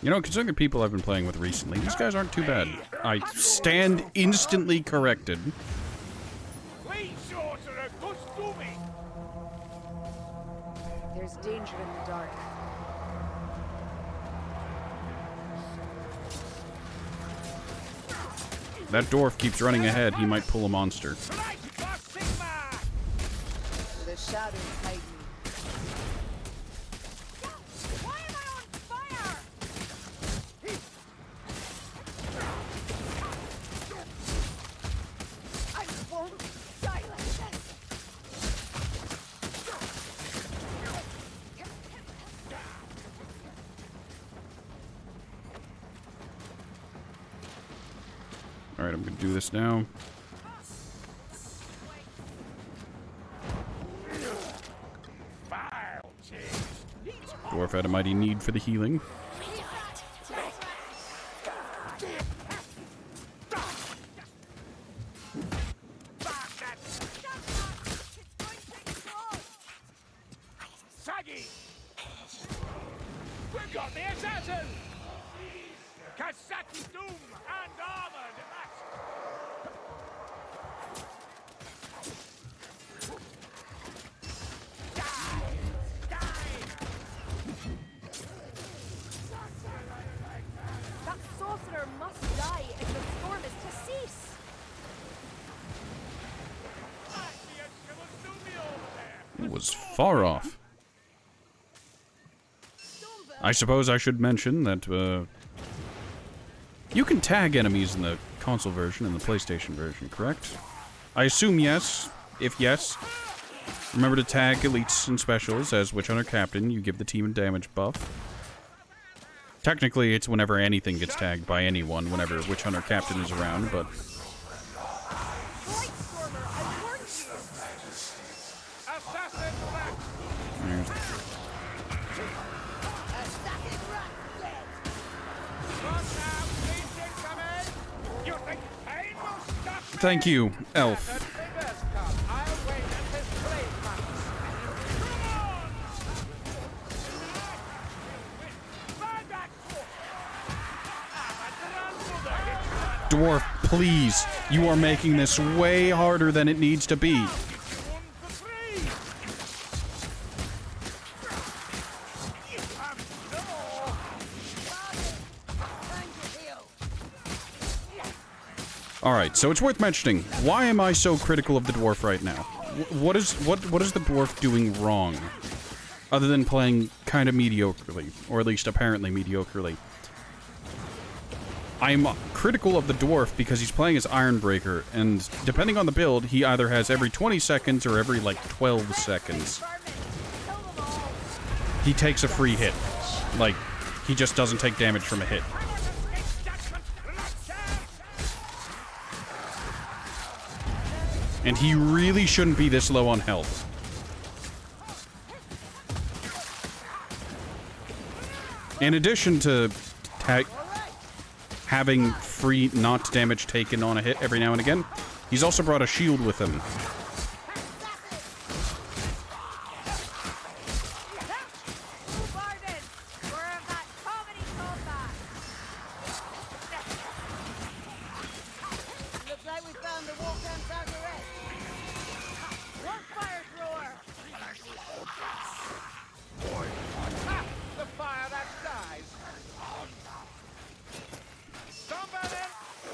A: You know, considering the people I've been playing with recently, these guys aren't too bad. I stand instantly corrected.
C: Please, sorcerer, Gustumi.
D: There's danger in the dark.
A: That dwarf keeps running ahead, he might pull a monster.
C: Right for Sigma.
D: The shadows hide me. Why am I on fire? I won't die like this.
A: Alright, I'm gonna do this now.
C: Vile change.
A: Dwarf had a mighty need for the healing.
C: Saggy! We've got the assassin! Kasaki Doom and armored axe!
D: That sorcerer must die if the storm is to cease.
A: It was far off. I suppose I should mention that, you can tag enemies in the console version and the PlayStation version, correct? I assume yes. If yes, remember to tag elites and specials as Witch Hunter Captain. You give the team a damage buff. Technically, it's whenever anything gets tagged by anyone, whenever Witch Hunter Captain is around, but...
D: Stormer, I warned you.
C: Assassin rat!
G: Assassin rat dead.
C: Run now, please incoming! You think pain will stop me?
A: Thank you, Elf.
F: Fingers come. I'll wait at his blade marks.
C: Find that sword!
A: Dwarf, please. You are making this way harder than it needs to be.
C: One for free!
G: Time to heal.
A: Alright, so it's worth mentioning. Why am I so critical of the dwarf right now? What is the dwarf doing wrong? Other than playing kind of mediocrely, or at least apparently mediocrely. I'm critical of the dwarf because he's playing as Ironbreaker, and depending on the build, he either has every 20 seconds or every, like, 12 seconds. He takes a free hit. Like, he just doesn't take damage from a hit. And he really shouldn't be this low on health. In addition to having free not damage taken on a hit every now and again, he's also brought a shield with him.
G: Looks like we found the war camp's arrest. One fire thrower.
F: Ha! The fire that dies. Somebody!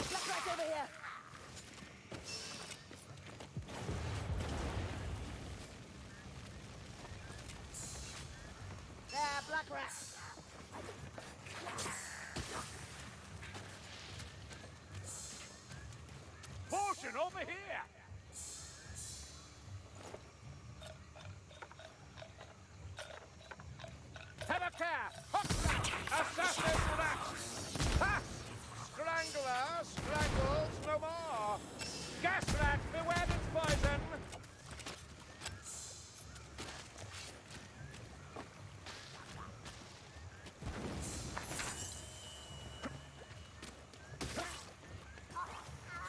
G: Black rat over here. There, black rat.
C: Potion over here!
F: Have a care! Hook rat! Assassin rat! Ha! Strangler! Strangles no more! Gas rat! Beware its poison!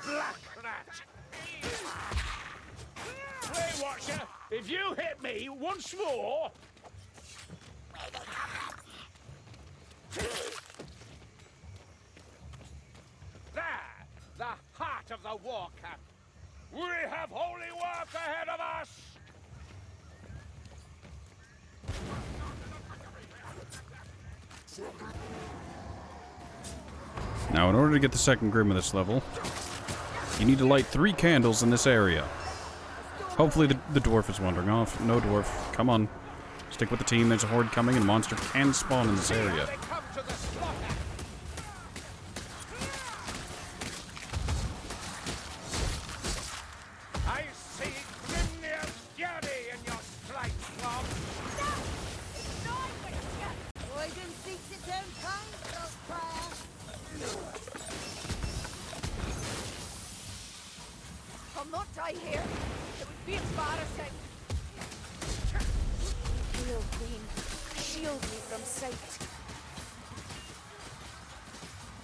F: Black rat!
C: Play Watcher, if you hit me once more...
F: There! The heart of the war camp!
C: We have holy work ahead of us!
A: Now, in order to get the second Grim of this level, you need to light 3 candles in this area. Hopefully the dwarf is wandering off. No dwarf. Come on. Stick with the team. There's a horde coming and a monster can spawn in this area.
F: They come to the slaughter! I see Grimnir's fury in your stripe, Slob!
G: Poison seeks its own kind, Saltfire.
D: I'll not die here. It would be embarrassing. Real Queen, shield me from sight.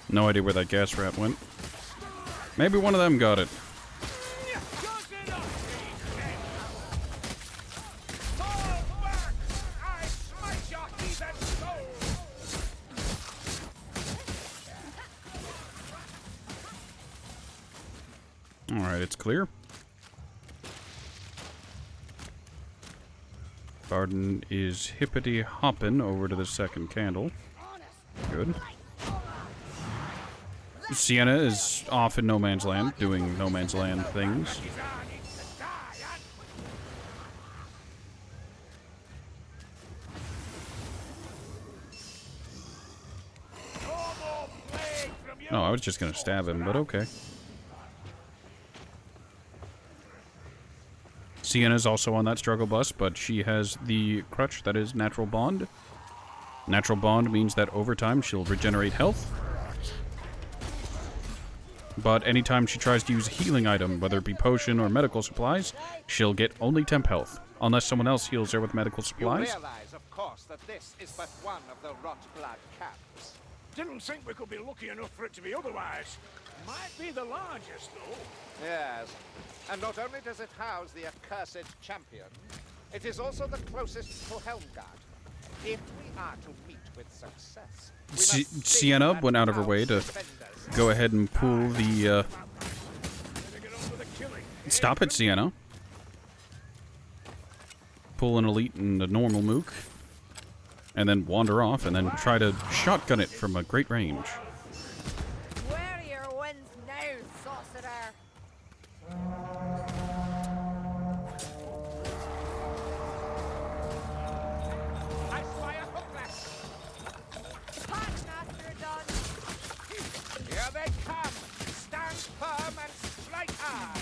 A: No idea where that gas rat went. Maybe one of them got it.
F: Fall back! I smite your heathen soul!
A: Alright, it's clear. Garden is hippity hopping over to the second candle. Good. Sienna is off in no man's land, doing no man's land things. Oh, I was just gonna stab him, but okay. Sienna's also on that struggle bus, but she has the crutch that is Natural Bond. Natural Bond means that over time she'll regenerate health. But anytime she tries to use a healing item, whether it be potion or medical supplies, she'll get only temp health, unless someone else heals her with medical
F: You
A: supplies.
F: realize, of course, that this is but one of the rot blood camps.
C: Didn't think we could be lucky enough for it to be otherwise. Might be the largest, though.
F: Yes. And not only does it house the accursed champion, it is also the closest to Helmgard. If we are to meet with success, we must
A: Sienna
F: see
A: went out of her
F: that
A: way to
F: our defenders-
A: go ahead and pull the,
C: Better get on with the killing.
A: Stop it, Sienna. Pull an elite and a normal mook. And then wander off and then try to shotgun it from a great range.
D: Where are your winds now, sorcerer?
F: I spy a hookback.
D: Packmaster done.
F: Here they come. Stand firm and strike hard.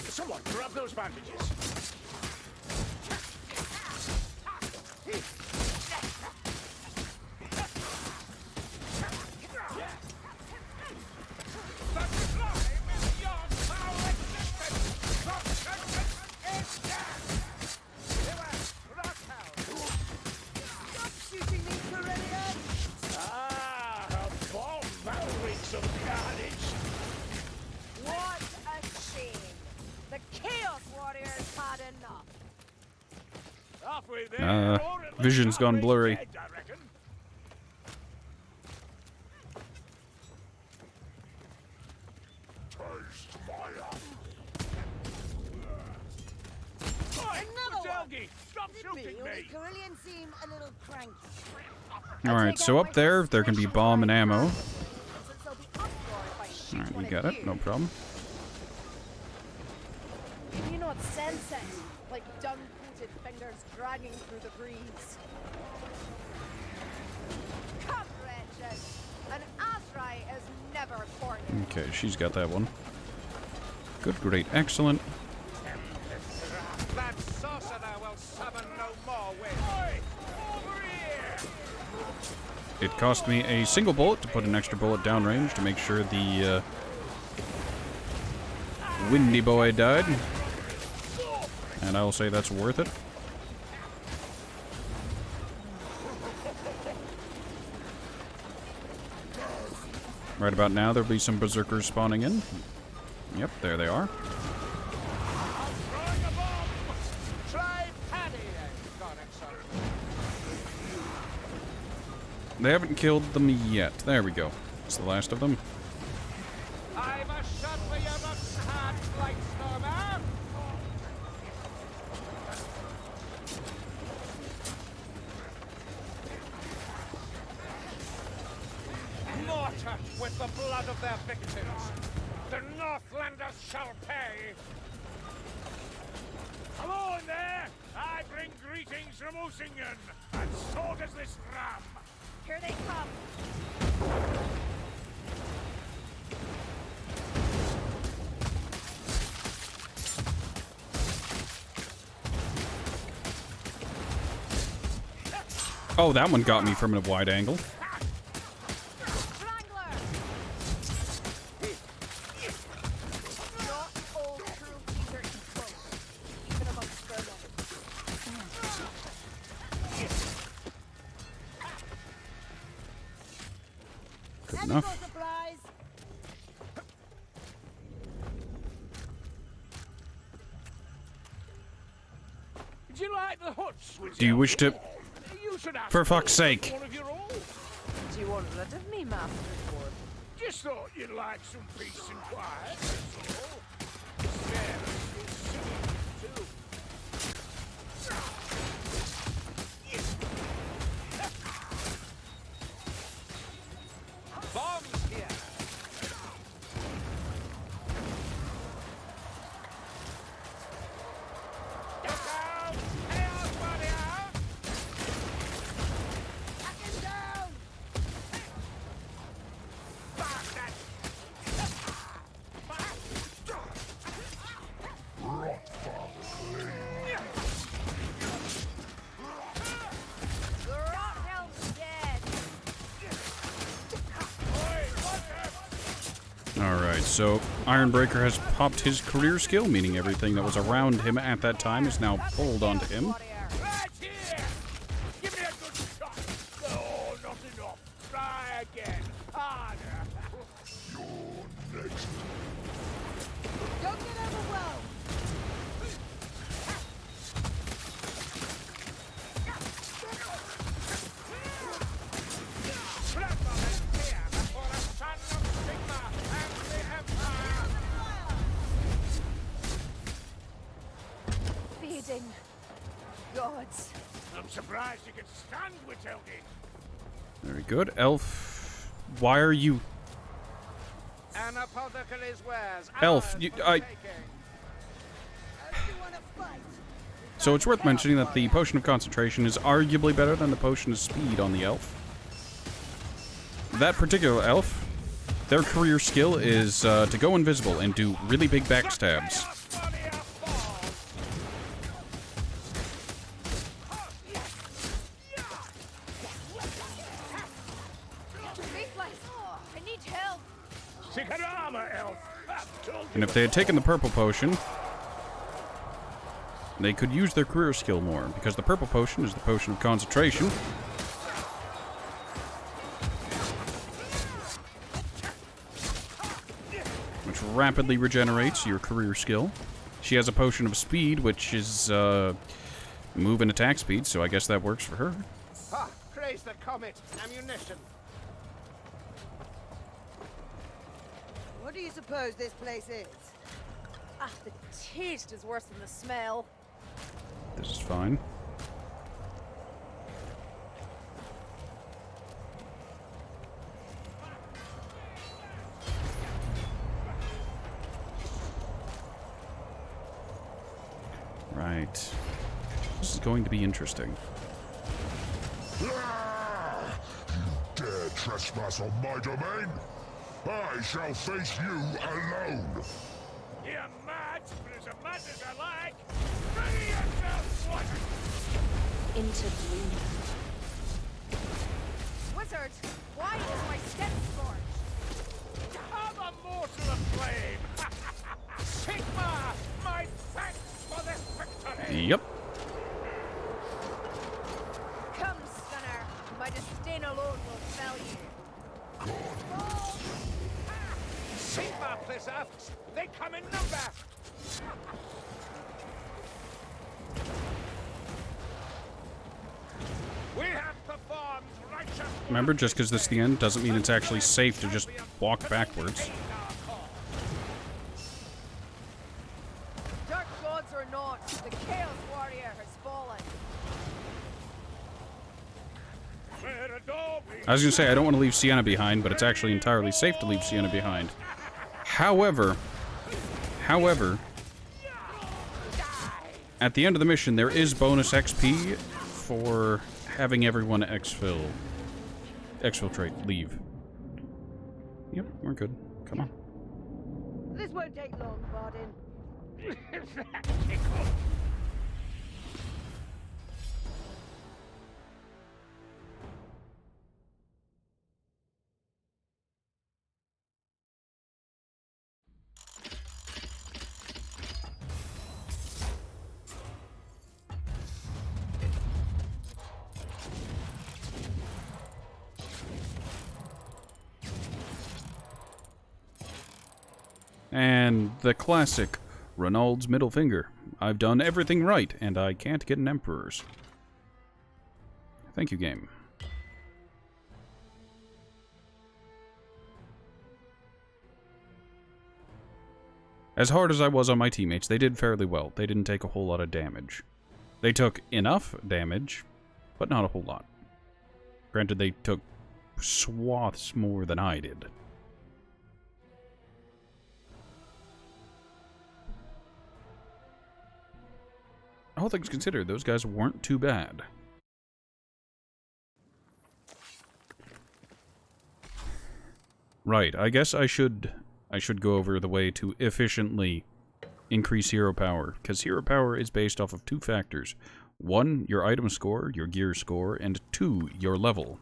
C: Someone grab those bandages.
F: The slime is beyond our existence. Construction is dead. Beware, Rockhound.
G: Stop shooting me, Corellia.
C: halfway there, or at least
A: Vision's gone
C: halfway
A: blurry.
C: dead, I reckon. Oi,
G: Another one.
C: Zelgi, stop shooting
G: Or
C: me!
G: does Carillion seem a little cranky?
A: Alright, so up there can be bomb and ammo. Alright, you got it. No problem.
D: Do you not sense it? Like dung-coated fingers dragging through the breeze. Come, wretched! An Azrai is never cornered.
A: Okay, she's got that one. Good, great, excellent.
F: That sorcerer will summon no more wind.
C: Oi, over here!
A: It cost me a single bullet to put an extra bullet downrange to make sure the windy boy died. And I will say that's worth it. Right about now, there'll be some berserkers spawning in. Yep, there they are.
C: Throwing a bomb!
F: Try Paddy, got it, son.
A: They haven't killed them yet. There we go. It's the last of them.
F: I've a shot for your rotten heart, Blightstormer. Mortar with the blood of their victims. The Northlanders shall pay.
C: Hello in there! I bring greetings from Usingen, and so does this ram!
D: Here they come.
A: Oh, that one got me from a wide angle.
D: Strangler! Not all cruelties are equal, even amongst vermin.
A: Good
G: Any
A: enough.
G: more supplies?
C: Did you like the hut, Switch?
A: Do you wish to...
C: You should ask
A: For fuck's sake.
C: one of your own.
D: Do you want rid of me, Master Dwarf?
C: Just thought you'd like some peace and quiet, that's all. Sarah's still singing, too.
F: Bombs here.
C: Look out! Chaos warrior!
G: Back him down!
C: Bastard!
D: The rot helm's dead.
A: Alright, so Ironbreaker has popped his career skill, meaning everything that was around him at that time is now pulled onto him.
C: Right here! Give me a good shot! No, not enough. Try again. Harder.
G: Don't get overwhelmed!
F: Bloodmothers here for the son of Sigma and the Empire.
D: Feeding. Gods.
C: I'm surprised you can stand with Helgi.
A: Very good. Elf, why are you...
F: An apothecary's wares.
A: Elf,
F: ours
A: you-
F: for
A: I-
F: the taking.
G: As you want to fight?
A: So it's worth mentioning that the Potion of Concentration is arguably better than the Potion of Speed on the Elf. That particular Elf, their career skill is to go invisible and do really big backstabs.
C: Chaos warrior falls.
D: Reflex. I need help.
C: Stick an armor, elf. I've told you
A: And if they had taken the Purple Potion, they could use their career skill more, because the Purple Potion is the Potion of Concentration. Which rapidly regenerates your career skill. She has a Potion of Speed, which is move and attack speed, so I guess that works for her.
F: Ah, praise the comet! Ammunition!
G: What do you suppose this place is?
D: Ah, the taste is worse than the smell.
A: This is fine. Right. This is going to be interesting.
H: You dare trespass on my domain? I shall face you alone.
C: You're mad, but as mad as I like. Ready yourself, what?
D: Into bloom. Wizard, why is my step scorched?
C: Have a mortal of flame! Sigma, my thanks for this victory!
A: Yep.
D: Come, Stunner. My disdain alone will fell you.
C: Sigma preserves! They come in number! We have performed righteous.
A: Remember, just because this is the end doesn't mean it's actually safe to just walk backwards.
D: Dark gods or not, the Chaos Warrior has fallen.
A: I was going to say, I don't want to leave Sienna behind, but it's actually entirely safe to leave Sienna behind. However, at the end of the mission, there is bonus XP for having everyone exfiltrate, leave. Yep, we're good. Come on.
G: This won't take long, Bardin.
A: And the classic Renault's middle finger. I've done everything right, and I can't get an Emperor's. Thank you, game. As hard as I was on my teammates, they did fairly well. They didn't take a whole lot of damage. They took enough damage, but not a whole lot. Granted, they took swaths more than I did. All things considered, those guys weren't too bad. Right, I guess I should go over the way to efficiently increase hero power, because hero power is based off of two factors. One, your item score, your gear score, and two, your level.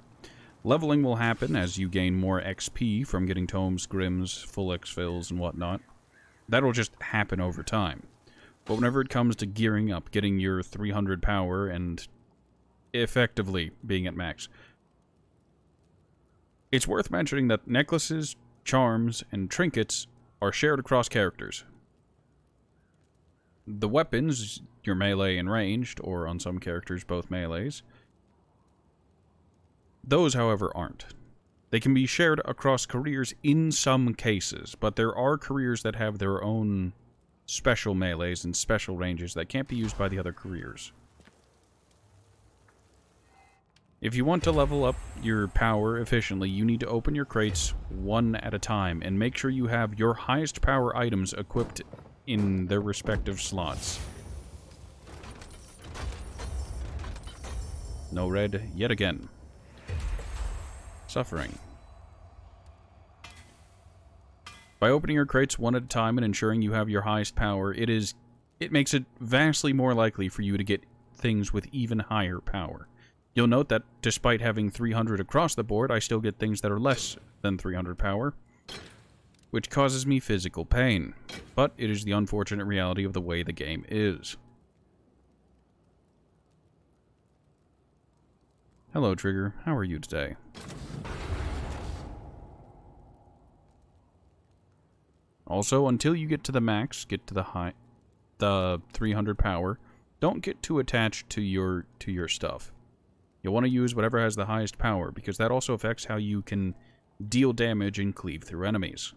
A: Leveling will happen as you gain more XP from getting tomes, grims, full exfils, and whatnot. That'll just happen over time. But whenever it comes to gearing up, getting your 300 power, and effectively being at max, it's worth mentioning that necklaces, charms, and trinkets are shared across characters. The weapons, your melee and ranged, or on some characters both melees, those, however, aren't. They can be shared across careers in some cases, but there are careers that have their own special melees and special ranges that can't be used by the other careers. If you want to level up your power efficiently, you need to open your crates one at a time and make sure you have your highest power items equipped in their respective slots. No red yet again. Suffering. By opening your crates one at a time and ensuring you have your highest power, it makes it vastly more likely for you to get things with even higher power. You'll note that despite having 300 across the board, I still get things that are less than 300 power, which causes me physical pain. But it is the unfortunate reality of the way the game is. Hello, Trigger. How are you today? Also, until you get to the max, get to the 300 power, don't get too attached to your stuff. You'll want to use whatever has the highest power, because that also affects how you can deal damage and cleave through enemies.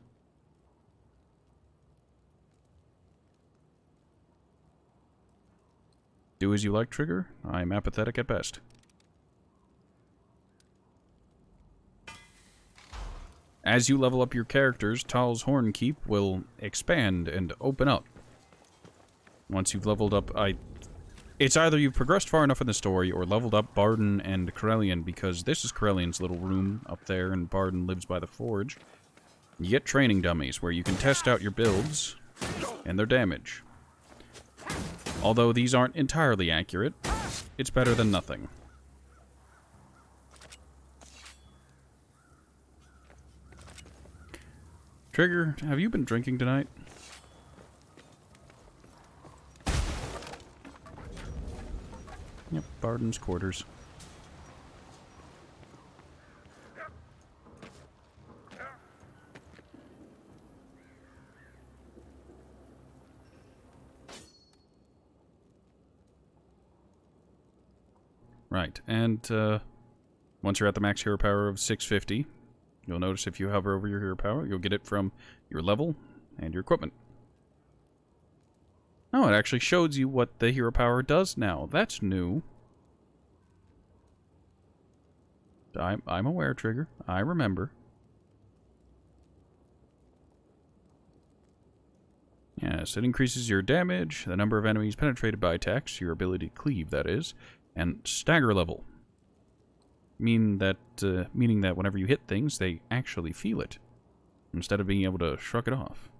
A: Do as you like, Trigger. I'm apathetic at best. As you level up your characters, Tal's Horn Keep will expand and open up. Once you've leveled up, it's either you've progressed far enough in the story or leveled up Barden and Corellian, because this is Corellian's little room up there, and Barden lives by the forge. You get training dummies, where you can test out your builds and their damage. Although these aren't entirely accurate, it's better than nothing. Trigger, have you been drinking tonight? Yep, Barden's quarters. Right, and once you're at the max hero power of 650, you'll notice if you hover over your hero power, you'll get it from your level and your equipment. Oh, it actually shows you what the hero power does now. That's new. I'm aware, Trigger. I remember. Yes, it increases your damage, the number of enemies penetrated by attacks, your ability to cleave, that is, and stagger level. Meaning that whenever you hit things, they actually feel it, instead of being able to shrug it off.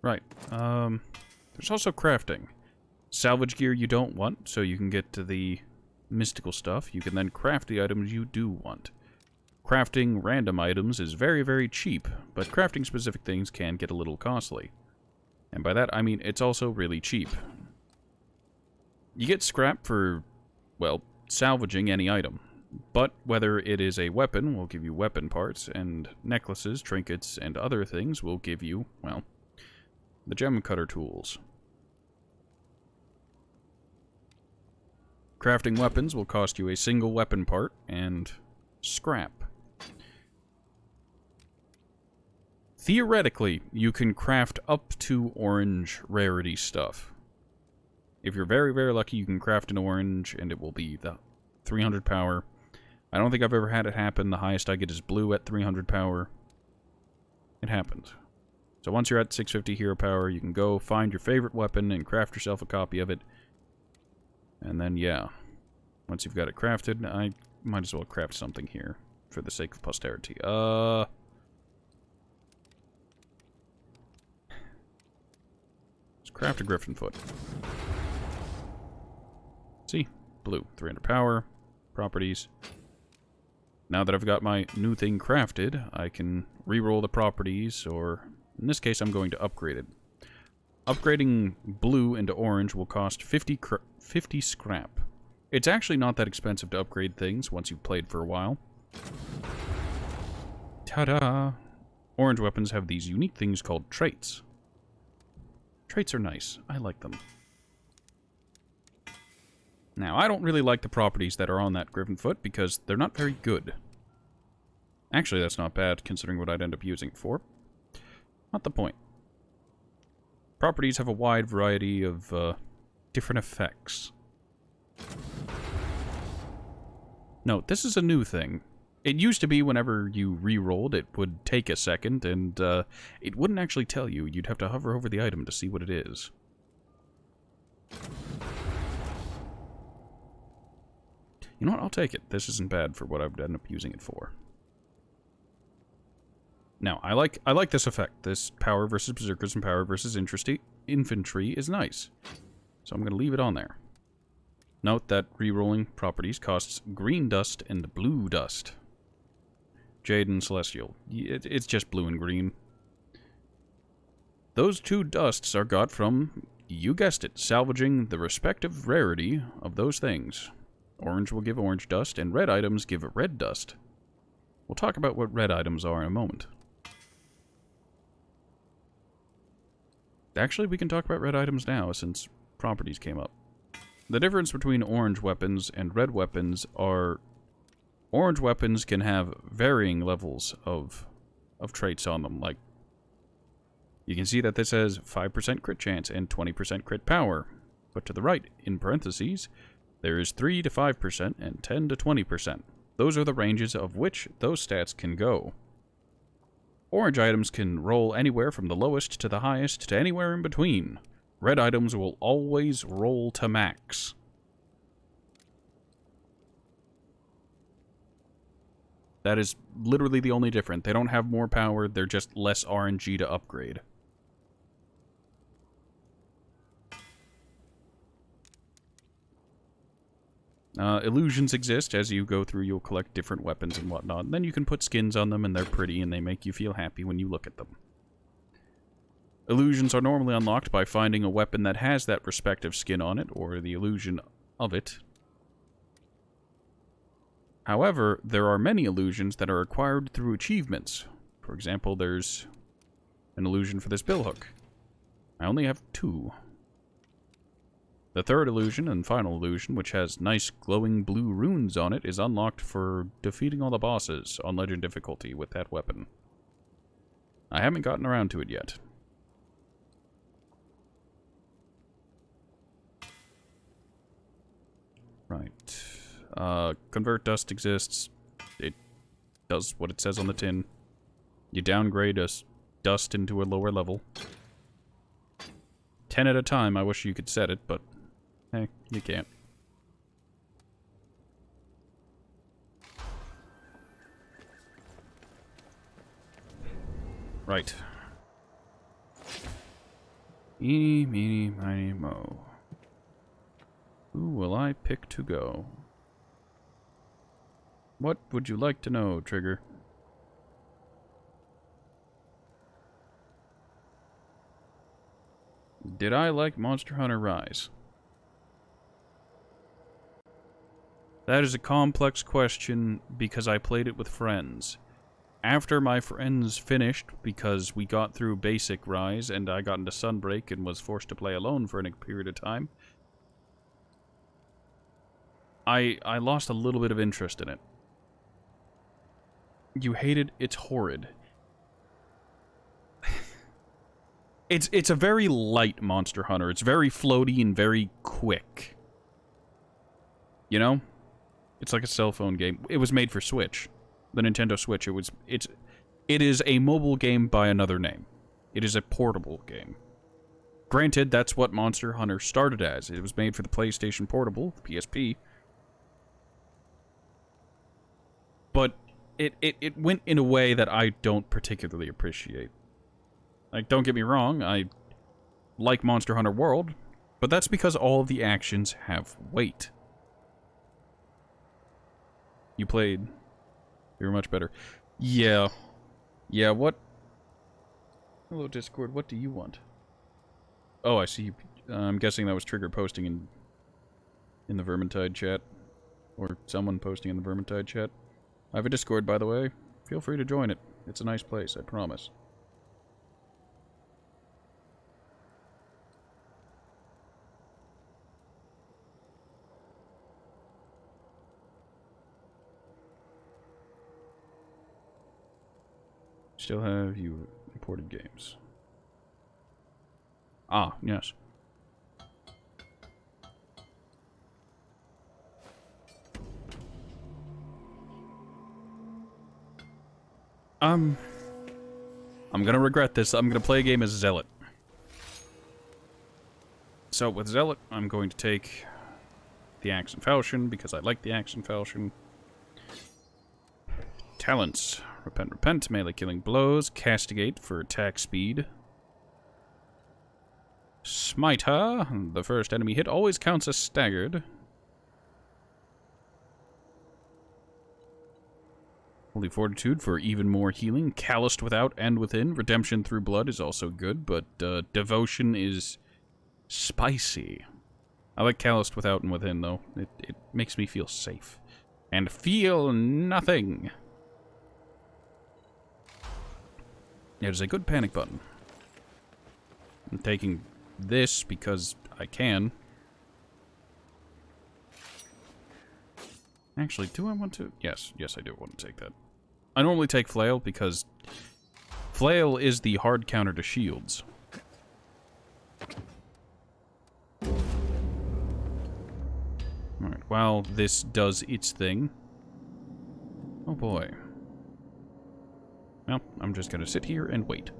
A: Right. There's also crafting. Salvage gear you don't want, so you can get to the mystical stuff. You can then craft the items you do want. Crafting random items is very, very cheap, but crafting specific things can get a little costly. And by that, I mean it's also really cheap. You get scrap for, well, salvaging any item. But whether it is a weapon will give you weapon parts, and necklaces, trinkets, and other things will give you, well, the gem cutter tools. Crafting weapons will cost you a single weapon part and scrap. Theoretically, you can craft up to orange rarity stuff. If you're very, very lucky, you can craft an orange, and it will be the 300 power. I don't think I've ever had it happen. The highest I get is blue at 300 power. It happens. So once you're at 650 hero power, you can go find your favorite weapon and craft yourself a copy of it. And then, yeah, once you've got it crafted, I might as well craft something here for the sake of posterity. Let's craft a griffin foot. See? Blue. 300 power. Properties. Now that I've got my new thing crafted, I can reroll the properties, or in this case, I'm going to upgrade it. Upgrading blue into orange will cost 50 scrap. It's actually not that expensive to upgrade things once you've played for a while. Ta-da! Orange weapons have these unique things called traits. Traits are nice. I like them. Now, I don't really like the properties that are on that griffin foot because they're not very good. Actually, that's not bad considering what I'd end up using it for. Not the point. Properties have a wide variety of different effects. No, this is a new thing. It used to be whenever you re-rolled, it would take a second, and it wouldn't actually tell you. You'd have to hover over the item to see what it is. You know what? I'll take it. This isn't bad for what I'd end up using it for. Now, I like this effect. This power versus berserkers and power versus infantry is nice. So I'm going to leave it on there. Note that re-rolling properties costs green dust and blue dust. Jade and Celestial. It's just blue and green. Those two dusts are got from, you guessed it, salvaging the respective rarity of those things. Orange will give orange dust, and red items give red dust. We'll talk about what red items are in a moment. Actually, we can talk about red items now, since properties came up. The difference between orange weapons and red weapons are... Orange weapons can have varying levels of traits on them, like... You can see that this has 5% crit chance and 20% crit power. But to the right, in parentheses, there is 3 to 5% and 10 to 20%. Those are the ranges of which those stats can go. Orange items can roll anywhere from the lowest to the highest to anywhere in between. Red items will always roll to max. That is literally the only difference. They don't have more power, they're just less RNG to upgrade. Illusions exist. As you go through, you'll collect different weapons and whatnot. And then you can put skins on them, and they're pretty, and they make you feel happy when you look at them. Illusions are normally unlocked by finding a weapon that has that respective skin on it, or the illusion of it. However, there are many illusions that are acquired through achievements. For example, there's an illusion for this billhook. I only have 2. The third illusion and final illusion, which has nice glowing blue runes on it, is unlocked for defeating all the bosses on legend difficulty with that weapon. I haven't gotten around to it yet. Right. Convert dust exists. It does what it says on the tin. You downgrade a dust into a lower level. 10 at a time. I wish you could set it, but hey, you can't. Right. Eeny, meeny, miny, mo. Who will I pick to go? What would you like to know, Trigger? Did I like Monster Hunter Rise? That is a complex question because I played it with friends. After my friends finished, because we got through basic Rise and I got into Sunbreak and was forced to play alone for a period of time, I lost a little bit of interest in it. You hate it? It's horrid. It's a very light Monster Hunter. It's very floaty and very quick. You know? It's like a cell phone game. It was made for Switch. The Nintendo Switch. It is a mobile game by another name. It is a portable game. Granted, that's what Monster Hunter started as. It was made for the PlayStation Portable, PSP. But it went in a way that I don't particularly appreciate. Like, don't get me wrong, I like Monster Hunter World, but that's because all of the actions have weight. You played. You're much better. Yeah. Yeah, what? Hello, Discord. What do you want? Oh, I see. I'm guessing that was Trigger posting in the Vermintide chat. Or someone posting in the Vermintide chat. I have a Discord, by the way. Feel free to join it. It's a nice place, I promise. Still have you imported games. Ah, yes. I'm gonna regret this. I'm gonna play a game as Zealot. So with Zealot, I'm going to take the Axe and Falchion because I like the Axe and Falchion. Talents. Repent, repent, melee killing blows. Castigate for attack speed. Smiter. The first enemy hit always counts as staggered. Holy Fortitude for even more healing. Calloused without and within. Redemption through blood is also good, but Devotion is spicy. I like Calloused without and within, though. It makes me feel safe. And feel nothing. It is a good panic button. I'm taking this because I can. Actually, do I want to? Yes, I do want to take that. I normally take Flail because Flail is the hard counter to shields. Alright, while this does its thing. Oh boy. Well, I'm just gonna sit here and wait.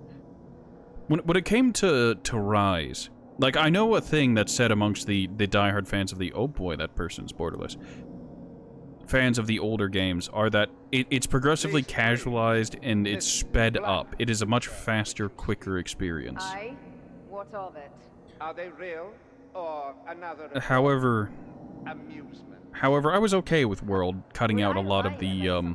A: When it came to Rise, like, I know a thing that's said amongst the diehard fans of the, oh boy, that person's borderless, fans of the older games, are that it's progressively casualized and it's sped up. It is a much faster, quicker experience.
D: Aye? What of it?
F: Are they real or another
A: However,
F: amusement?
A: I was okay with World cutting out a lot of the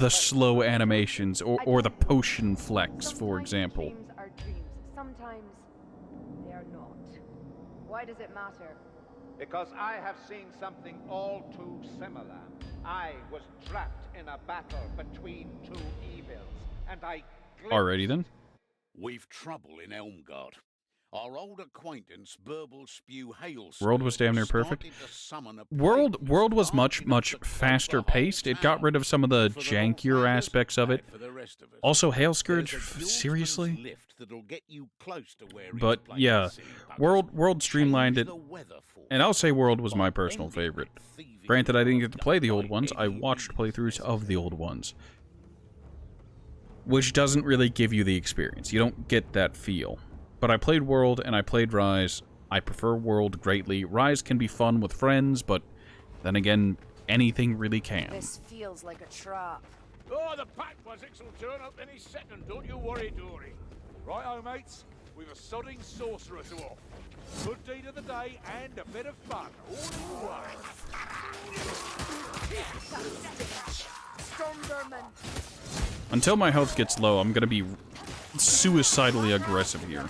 A: slow animations or the potion flex, for example.
D: Dreams are dreams. Sometimes they are not. Why does it matter?
F: Because I have seen something all too similar. I was trapped in a battle between two evils, and I glimpsed...
A: Alrighty then.
B: We've trouble in Elmgard. Our old acquaintance, Burble Spew Hailstorm,
A: World was damn near perfect. World was much faster paced. It got rid of some of the jankier aspects of it. Also, Hail Scourge, seriously? But yeah, World streamlined it, and I'll say World was my personal favorite. Granted, I didn't get to play the old ones. I watched playthroughs of the old ones, which doesn't really give you the experience. You don't get that feel. But I played World, and I played Rise. I prefer World greatly. Rise can be fun with friends, but then again, anything really can.
D: This feels like a trap.
C: Oh, the pack buzzicks will turn up any second, don't you worry, Dory. Right-o, mates. We've a sodding sorcerer to off. Good deed of the day and a bit of fun, all in one.
A: Until my health gets low, I'm gonna be suicidally aggressive here.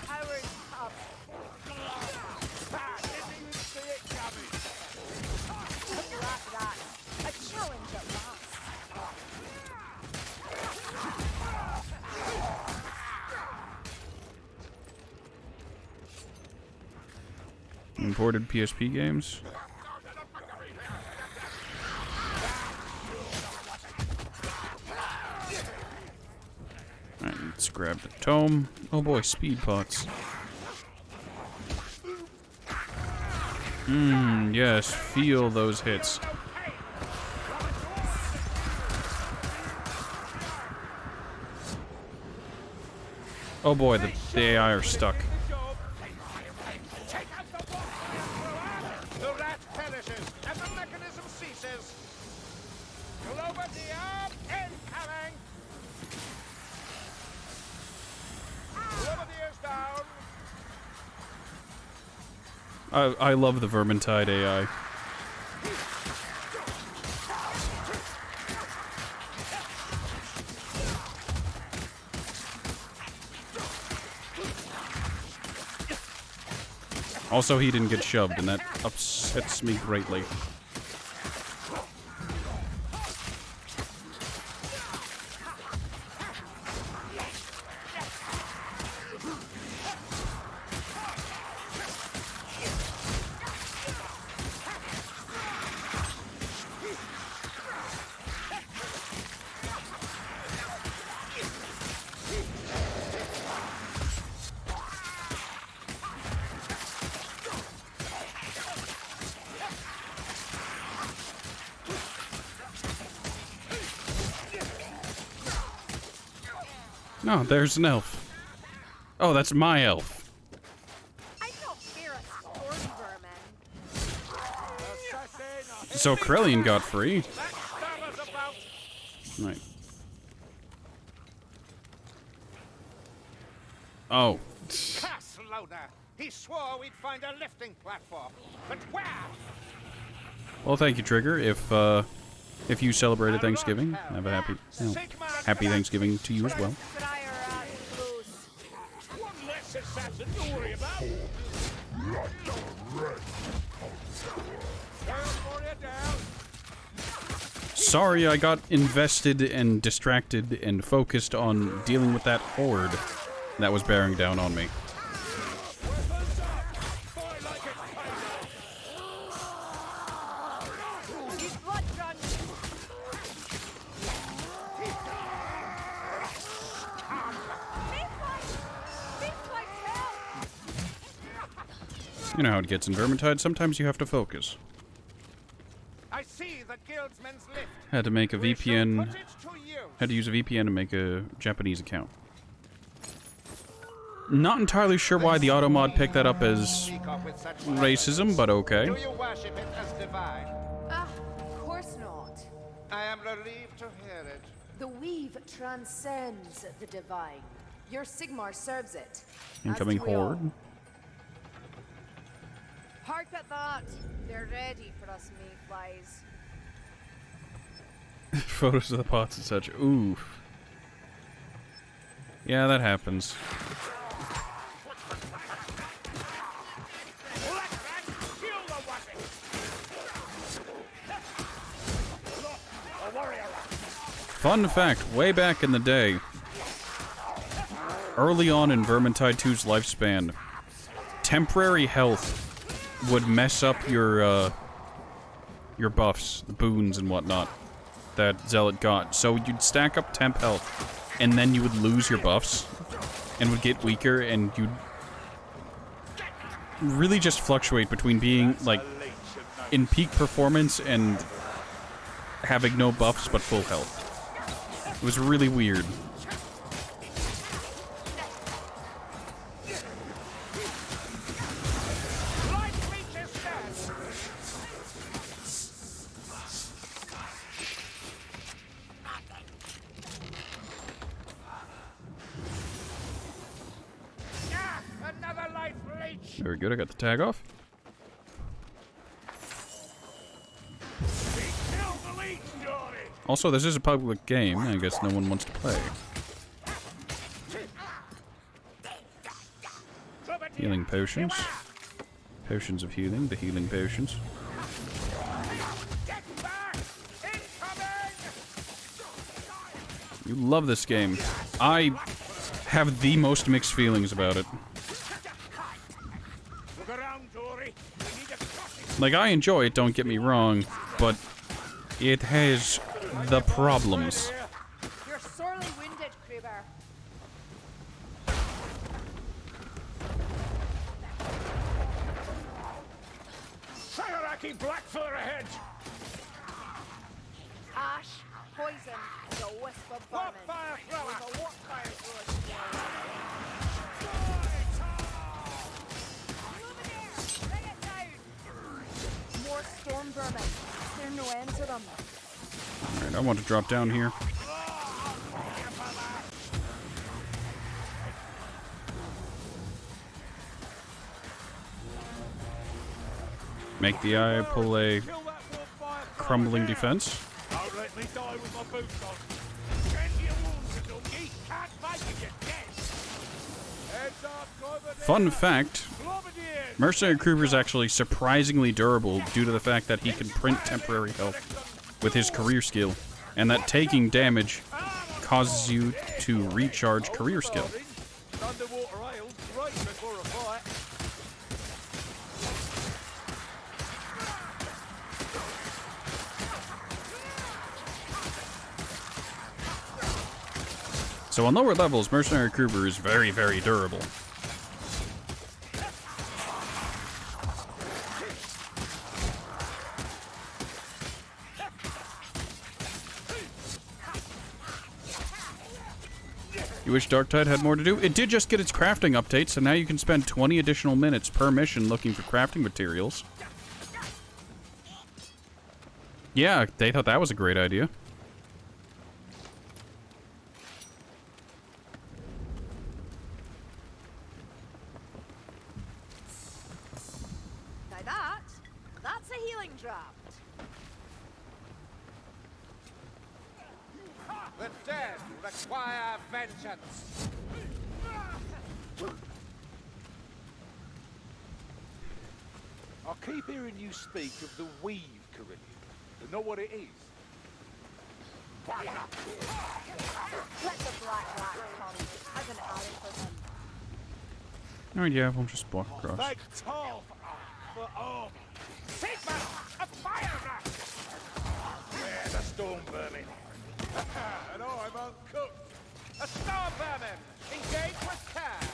A: Imported PSP games. Alright, let's grab the tome. Oh boy, speed pots. Yes, feel those hits. Oh boy, the AI are stuck.
F: The rat perishes and the mechanism ceases. Globadier incoming. Globadier's down.
A: I love the Vermintide AI. Also, he didn't get shoved, and that upsets me greatly. No, there's an elf. Oh, that's my elf.
D: I don't fear a storm vermin.
A: So Krellian got free. Right. Oh.
F: Loader. He swore we'd find a lifting platform, but where?
A: Well, thank you, Trigger. If you celebrated Thanksgiving, have a happy Thanksgiving to you as well.
C: One less assassin to worry about.
A: Sorry, I got invested and distracted and focused on dealing with that horde that was bearing down on me.
C: Weapons up! Fight like it's paid!
D: He's blood drunk.
A: You know how it gets in Vermintide, sometimes you have to focus.
F: I see the guildsman's lift.
A: Had to make a
F: We shall
A: VPN,
F: put it to use.
A: had to use a VPN to make a Japanese account. Not entirely sure why the auto mod picked that up as
F: Speak of with such
A: racism, but okay.
F: Do you worship it as divine?
D: Of course not.
F: I am relieved to hear it.
D: The weave transcends the divine. Your Sigmar serves it.
A: Incoming
D: as do we all.
A: horde.
D: Hark at that. They're ready for us mayflies.
A: Photos of the pots and such. Oof. Yeah, that happens. Fun fact, way back in the day, early on in Vermintide 2's lifespan, temporary health would mess up your buffs, the boons and whatnot that Zealot got. So you'd stack up temp health, and then you would lose your buffs, and would get weaker, and you'd really just fluctuate between being, like, in peak performance and having no buffs but full health. It was really weird.
F: Another life leech.
A: Very good, I got the tag off. Also, this is a public game, I guess no one wants to play. Healing potions. Potions of healing, the healing potions. You love this game. I have the most mixed feelings about it. Like, I enjoy it, don't get me wrong, but it has the problems.
D: You're sorely wounded, Kruber.
C: Sagaraki Blackfur ahead!
D: Ash, poison, the wisp of vermin. Over what fire Luminaire, bring it down! More storm vermin. There's no end to them.
A: Alright, I want to drop down here. Make the eye pull a crumbling defense.
C: Don't let me die with my boots on. Send your wounds, donkey. Can't fight if you're dead. Heads up, Clover.
A: Fun fact, Mercenary Kruber is actually surprisingly durable due to the fact that he can print temporary health with his career skill, and that taking damage causes you to recharge career skill.
C: Underwater ale's great before a fight.
A: So on lower levels, Mercenary Kruber is very, very durable. You wish Darktide had more to do? It did just get its crafting update, so now you can spend 20 additional minutes per mission looking for crafting materials. Yeah, they thought that was a great idea.
D: Now that's a healing draft.
F: The dead require vengeance.
C: I keep hearing you speak of the weave, Carillion. But not what it is.
D: Let the black rat come. As an alley for them.
A: Alright, yeah, we'll just walk across.
C: Thank Tall for all. Sigma, a fire rat! Where's the storm vermin? And I'm uncooked.
F: A storm vermin! Engage with care!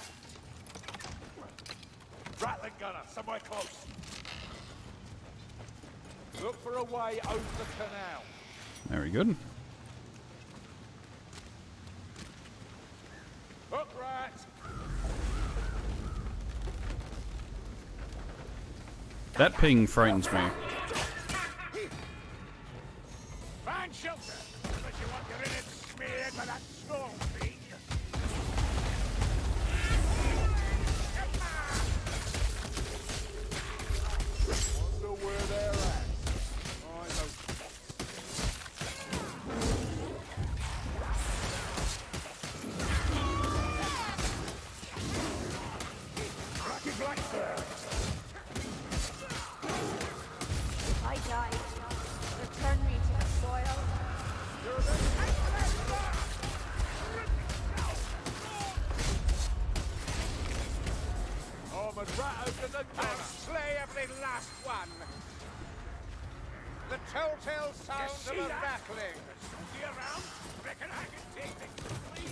C: Rattling gunner, somewhere close. Look for a way over the canal.
A: Very good.
C: Hook rat!
A: That ping frightens me.
C: Find shelter, unless you want your innards smeared by that storm fiend. Wonder where they're at. I know. Lucky blackbird.
D: I died. Return me to the soil.
C: Oh, but rat open the
F: I'll
C: door.
F: slay every last one! The telltale sound of
C: see
F: a
C: that?
F: rattling!
C: See around? Reckon I can take things quickly?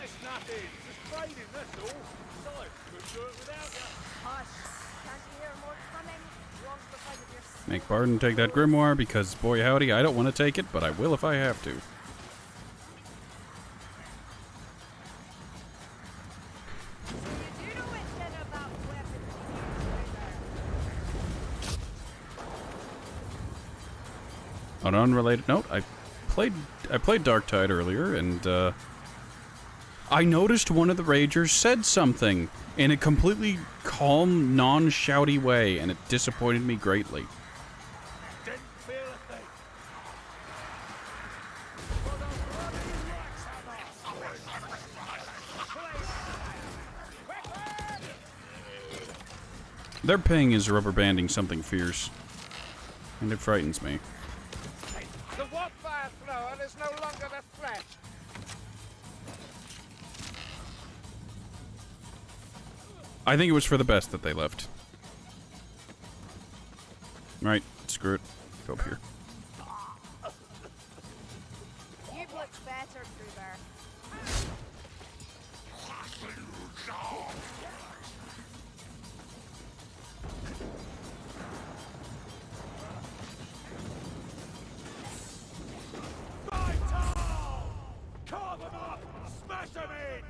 C: It's nothing. Just training, that's all. Besides, couldn't do it without you.
D: Hush. Can't you hear more coming? Wrong because of your
A: Make Barden take that grimoire because, boy howdy, I don't want to take it, but I will if I have to.
D: You do know it then about weapons you use,
A: On an unrelated note, I played Darktide earlier, and I noticed one of the Ragers said something in a completely calm, non-shouty way, and it disappointed me greatly.
C: Didn't feel a thing.
A: Their ping is rubber banding something fierce, and it frightens me.
F: The wildfire thrower is no longer the threat!
A: I think it was for the best that they left. Right, screw it. Go up here.
D: You've looked better, Kruger.
C: Carve them up! Smash them in!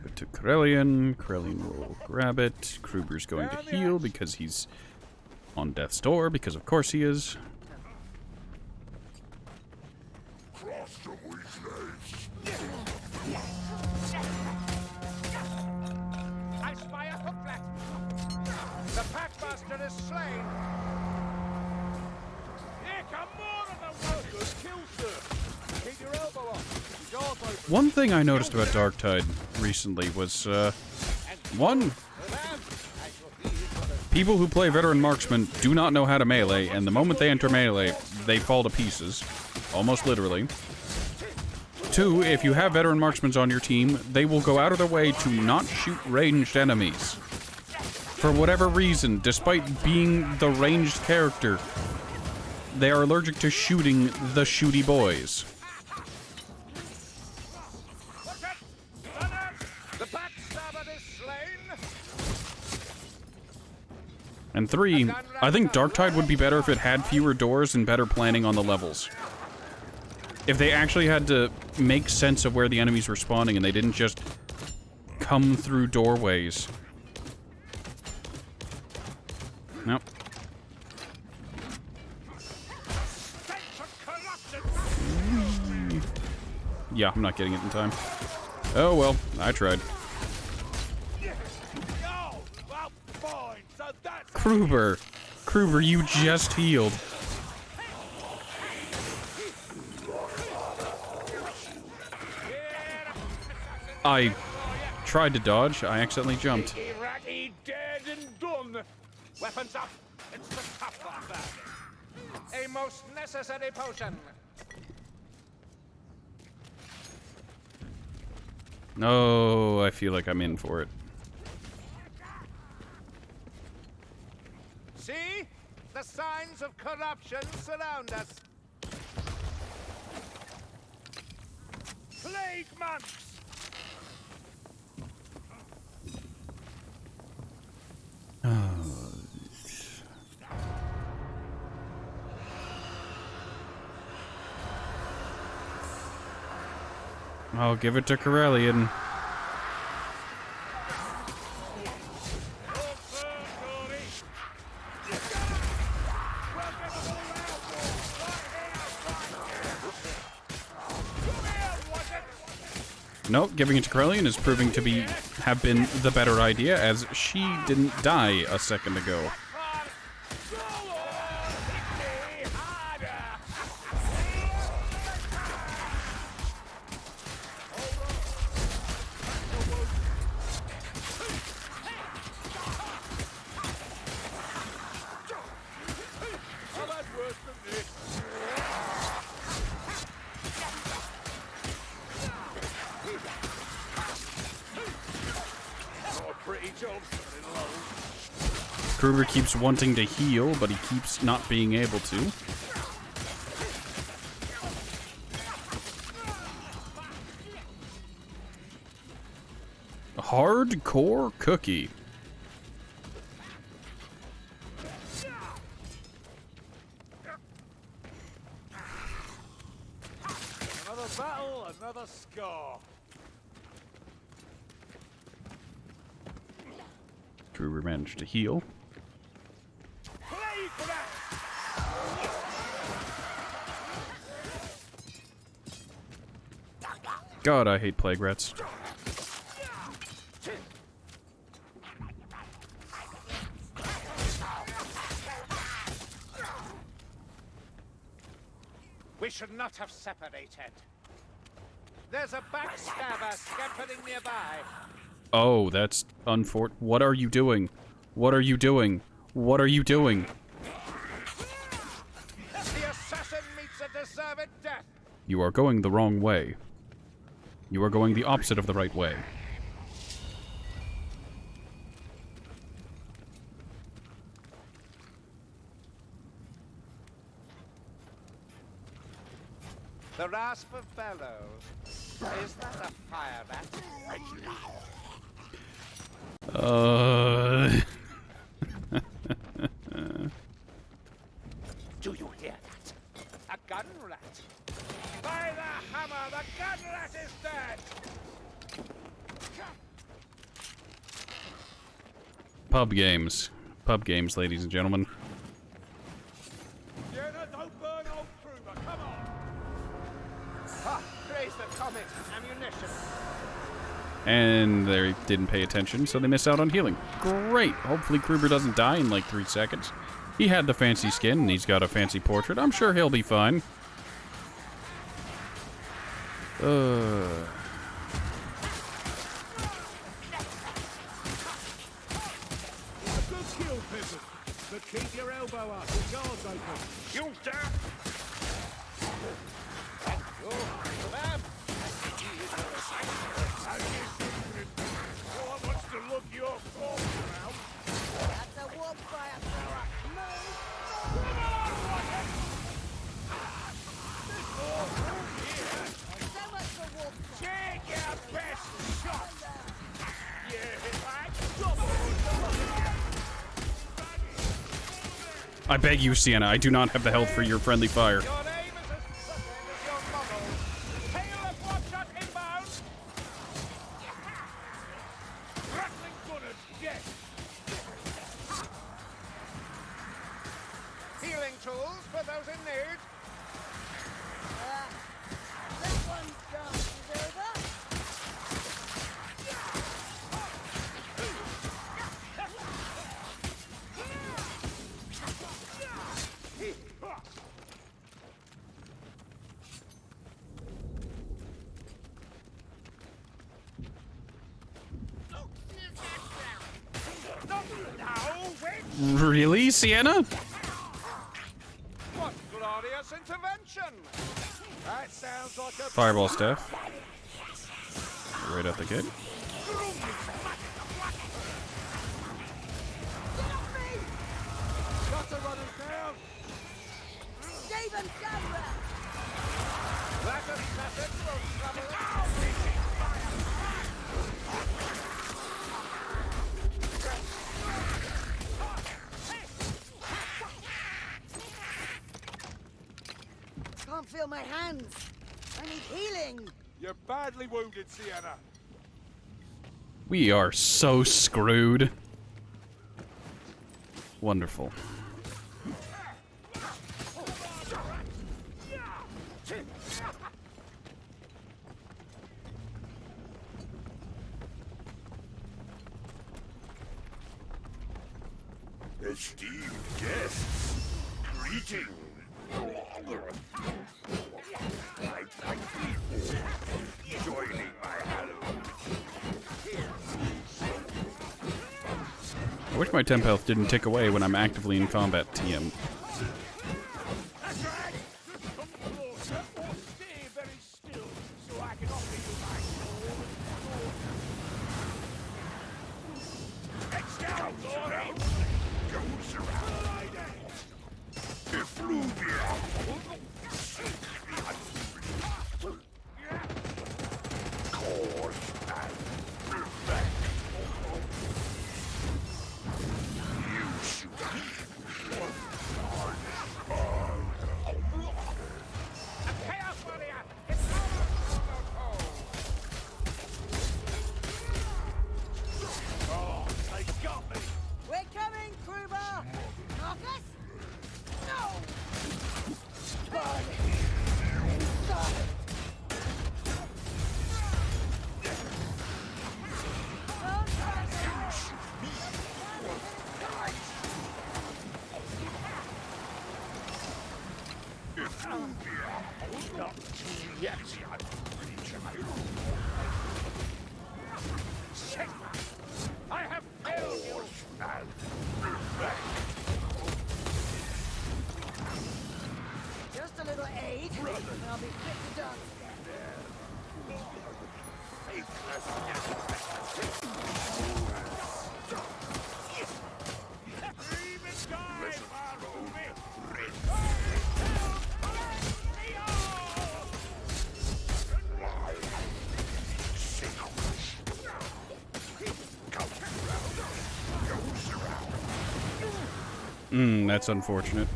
A: But to Corellian. Corellian will grab it. Kruger's going to heal because he's on death's door, because of course he is.
H: Cross the weekdays.
F: I spy a hooklet! The packmaster is slain!
C: Here come more of the workers! Kill, sir! Keep your elbow up! Keep your jaws open!
A: One thing I noticed about Darktide recently was, one, people who play veteran marksman do not know how to melee, and the moment they enter melee, they fall to pieces. Almost literally. Two, if you have veteran marksmen on your team, they will go out of their way to not shoot ranged enemies. For whatever reason, despite being the ranged character, they are allergic to shooting the shooty boys.
F: The backstabber is slain!
A: And three, I think Darktide would be better if it had fewer doors and better planning on the levels. If they actually had to make sense of where the enemies were spawning and they didn't just come through doorways. Nope. Yeah, I'm not getting it in time. Oh well, I tried.
C: Oh, well, fine. So that's
A: Kruber! Kruber, you just healed. I tried to dodge, I accidentally jumped.
C: Iraqi dead and done. Weapons up. It's the tough one back.
F: A most necessary potion!
A: No, I feel like I'm in for it.
F: See? The signs of corruption surround us.
C: Plague monks!
A: I'll give it to Corellian. Nope, giving it to Corellian is proving to have been the better idea, as she didn't die a second ago. Kruger keeps wanting to heal, but he keeps not being able to. Hardcore cookie.
C: Another battle, another scar.
A: Kruger managed to heal. God, I hate plague rats.
F: We should not have separated. There's a backstabber scampering nearby.
A: Oh, that's unfortunate. What are you doing? What are you doing? What are you doing?
F: The assassin meets a deserved death.
A: You are going the wrong way. You are going the opposite of the right way.
F: The rasp of bellows. Is that a fire rat? Do you hear that? A gun rat. By the hammer, the gun rat is dead.
A: Pub games. Pub games, ladies and gentlemen.
C: Jenna, don't burn old Kruger, come on!
F: Ah, praise the comet. Ammunition.
A: And they didn't pay attention, so they missed out on healing. Great! Hopefully Kruger doesn't die in like 3 seconds. He had the fancy skin, and he's got a fancy portrait. I'm sure he'll be fine.
C: Good kill, peasant. But keep your elbow up, the guard's open. You damn! No one wants to look your corpse around.
G: That's a warp fire thrower. Move!
C: Come on, Rocket! There's more room here.
G: So much for warp fire.
C: Take your best shot. Yeah, like
A: I beg you, Sienna, I do not have the health for your friendly fire.
F: Your aim is as certain as your muzzle. Hail of one shot inbound.
C: rattling gunners, yes.
F: Healing tools for those in need.
G: This one's done. Is over.
A: Really, Sienna?
F: What glorious intervention!
C: That sounds like a
A: Fireball staff. Right out the gate.
G: Get off me!
E: Got a running down.
G: Stephen Sandra!
F: That assassin will trouble us.
G: Can't feel my hands. I need healing.
E: You're badly wounded, Sienna.
A: We are so screwed. Wonderful.
H: Esteemed guests, greeting. I thank you for joining my Halloween.
A: I wish my temp health didn't tick away when I'm actively in combat, TM.
E: That's right. Just come closer or stay very still so I can offer you my sword. Next down, Glory.
H: Goes around. Effluvia. Cause and effect. You should
F: Chaos warrior! It's
E: Oh, they got me.
G: We're coming, Kruber! Marcus? No! Burn! Stop! Don't try to
H: not yet,
E: I have failed you.
H: and effect.
G: Just a little aid, and I'll be fit to dance again.
E: Dream and die, Barumi.
A: That's unfortunate.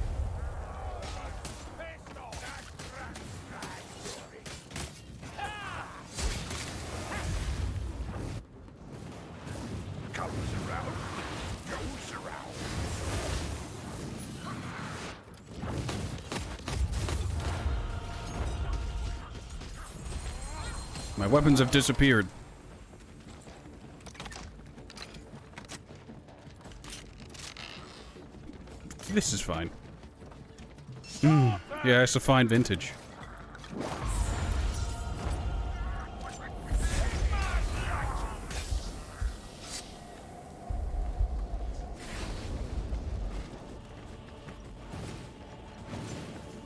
H: Comes around, goes around.
A: My weapons have disappeared. This is fine. Yeah, it's a fine vintage.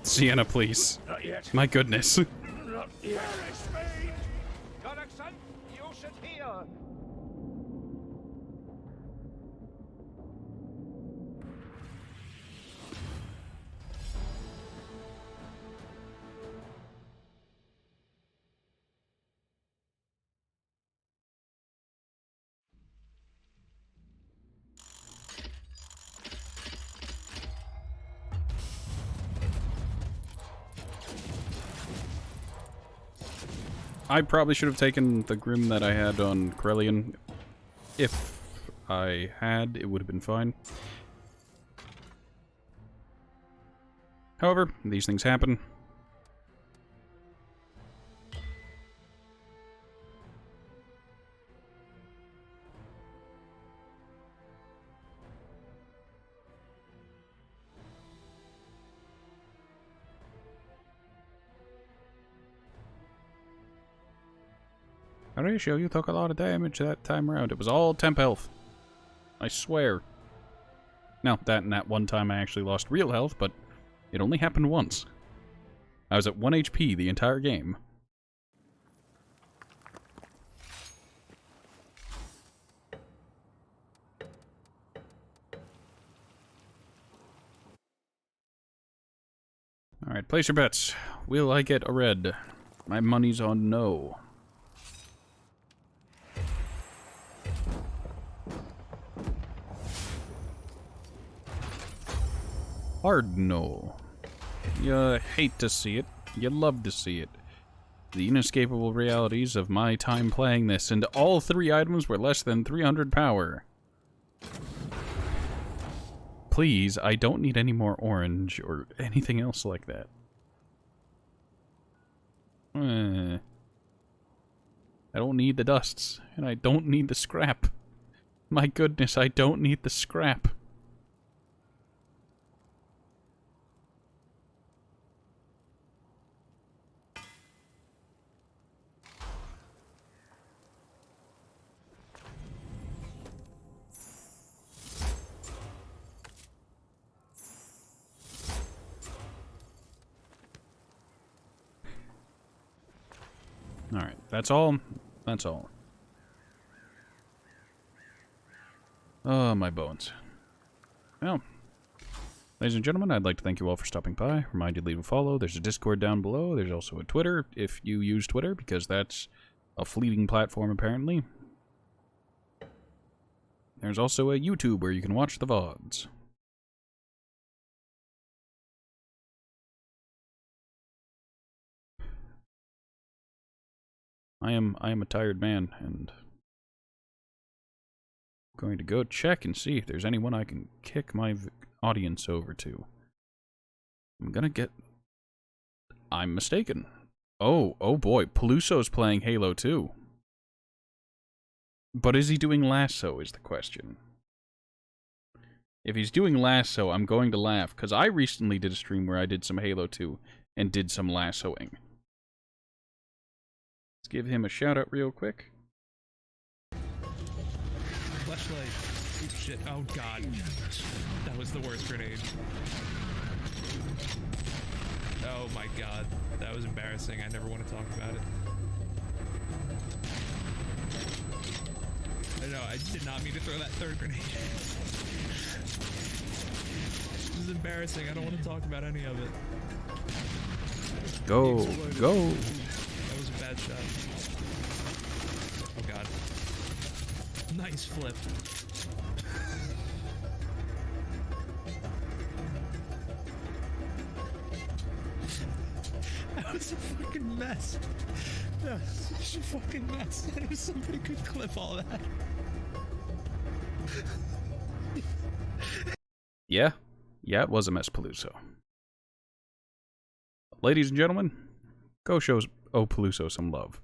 A: Sienna, please.
E: Not yet.
A: My goodness.
E: Not yet.
F: Gregson, you should heal.
A: I probably should have taken the Grim that I had on Corellian. If I had, it would have been fine. However, these things happen. How do you show you took a lot of damage that time around? It was all temp health. I swear. Now, that and that one time I actually lost real health, but it only happened once. I was at 1 HP the entire game. Alright, place your bets. Will I get a red? My money's on no. Hard no. You hate to see it. You love to see it. The inescapable realities of my time playing this, and all 3 items were less than 300 power. Please, I don't need any more orange or anything else like that. I don't need the dusts, and I don't need the scrap. My goodness, I don't need the scrap. Alright, that's all. That's all. Oh, my bones. Well, ladies and gentlemen, I'd like to thank you all for stopping by. Remind you to leave a follow. There's a Discord down below. There's also a Twitter, if you use Twitter, because that's a fleeting platform, apparently. There's also a YouTube where you can watch the VODs. I am a tired man, and I'm going to go check and see if there's anyone I can kick my audience over to. I'm mistaken. Oh boy, Peluso's playing Halo 2. But is he doing Lasso is the question. If he's doing Lasso, I'm going to laugh, because I recently did a stream where I did some Halo 2 and did some lassoing. Let's give him a shout out real quick.
I: Flashlight. Oh shit. Oh god. That was the worst grenade. Oh my god. That was embarrassing. I never want to talk about it. I know, I did not mean to throw that 3rd grenade. This is embarrassing. I don't want to talk about any of it.
A: Go.
I: That was a bad shot. Oh god. Nice flip. That was a fucking mess. That was such a fucking mess. There was somebody could clip all that.
A: Yeah, it was a mess, Peluso. Ladies and gentlemen, go show Peluso some love.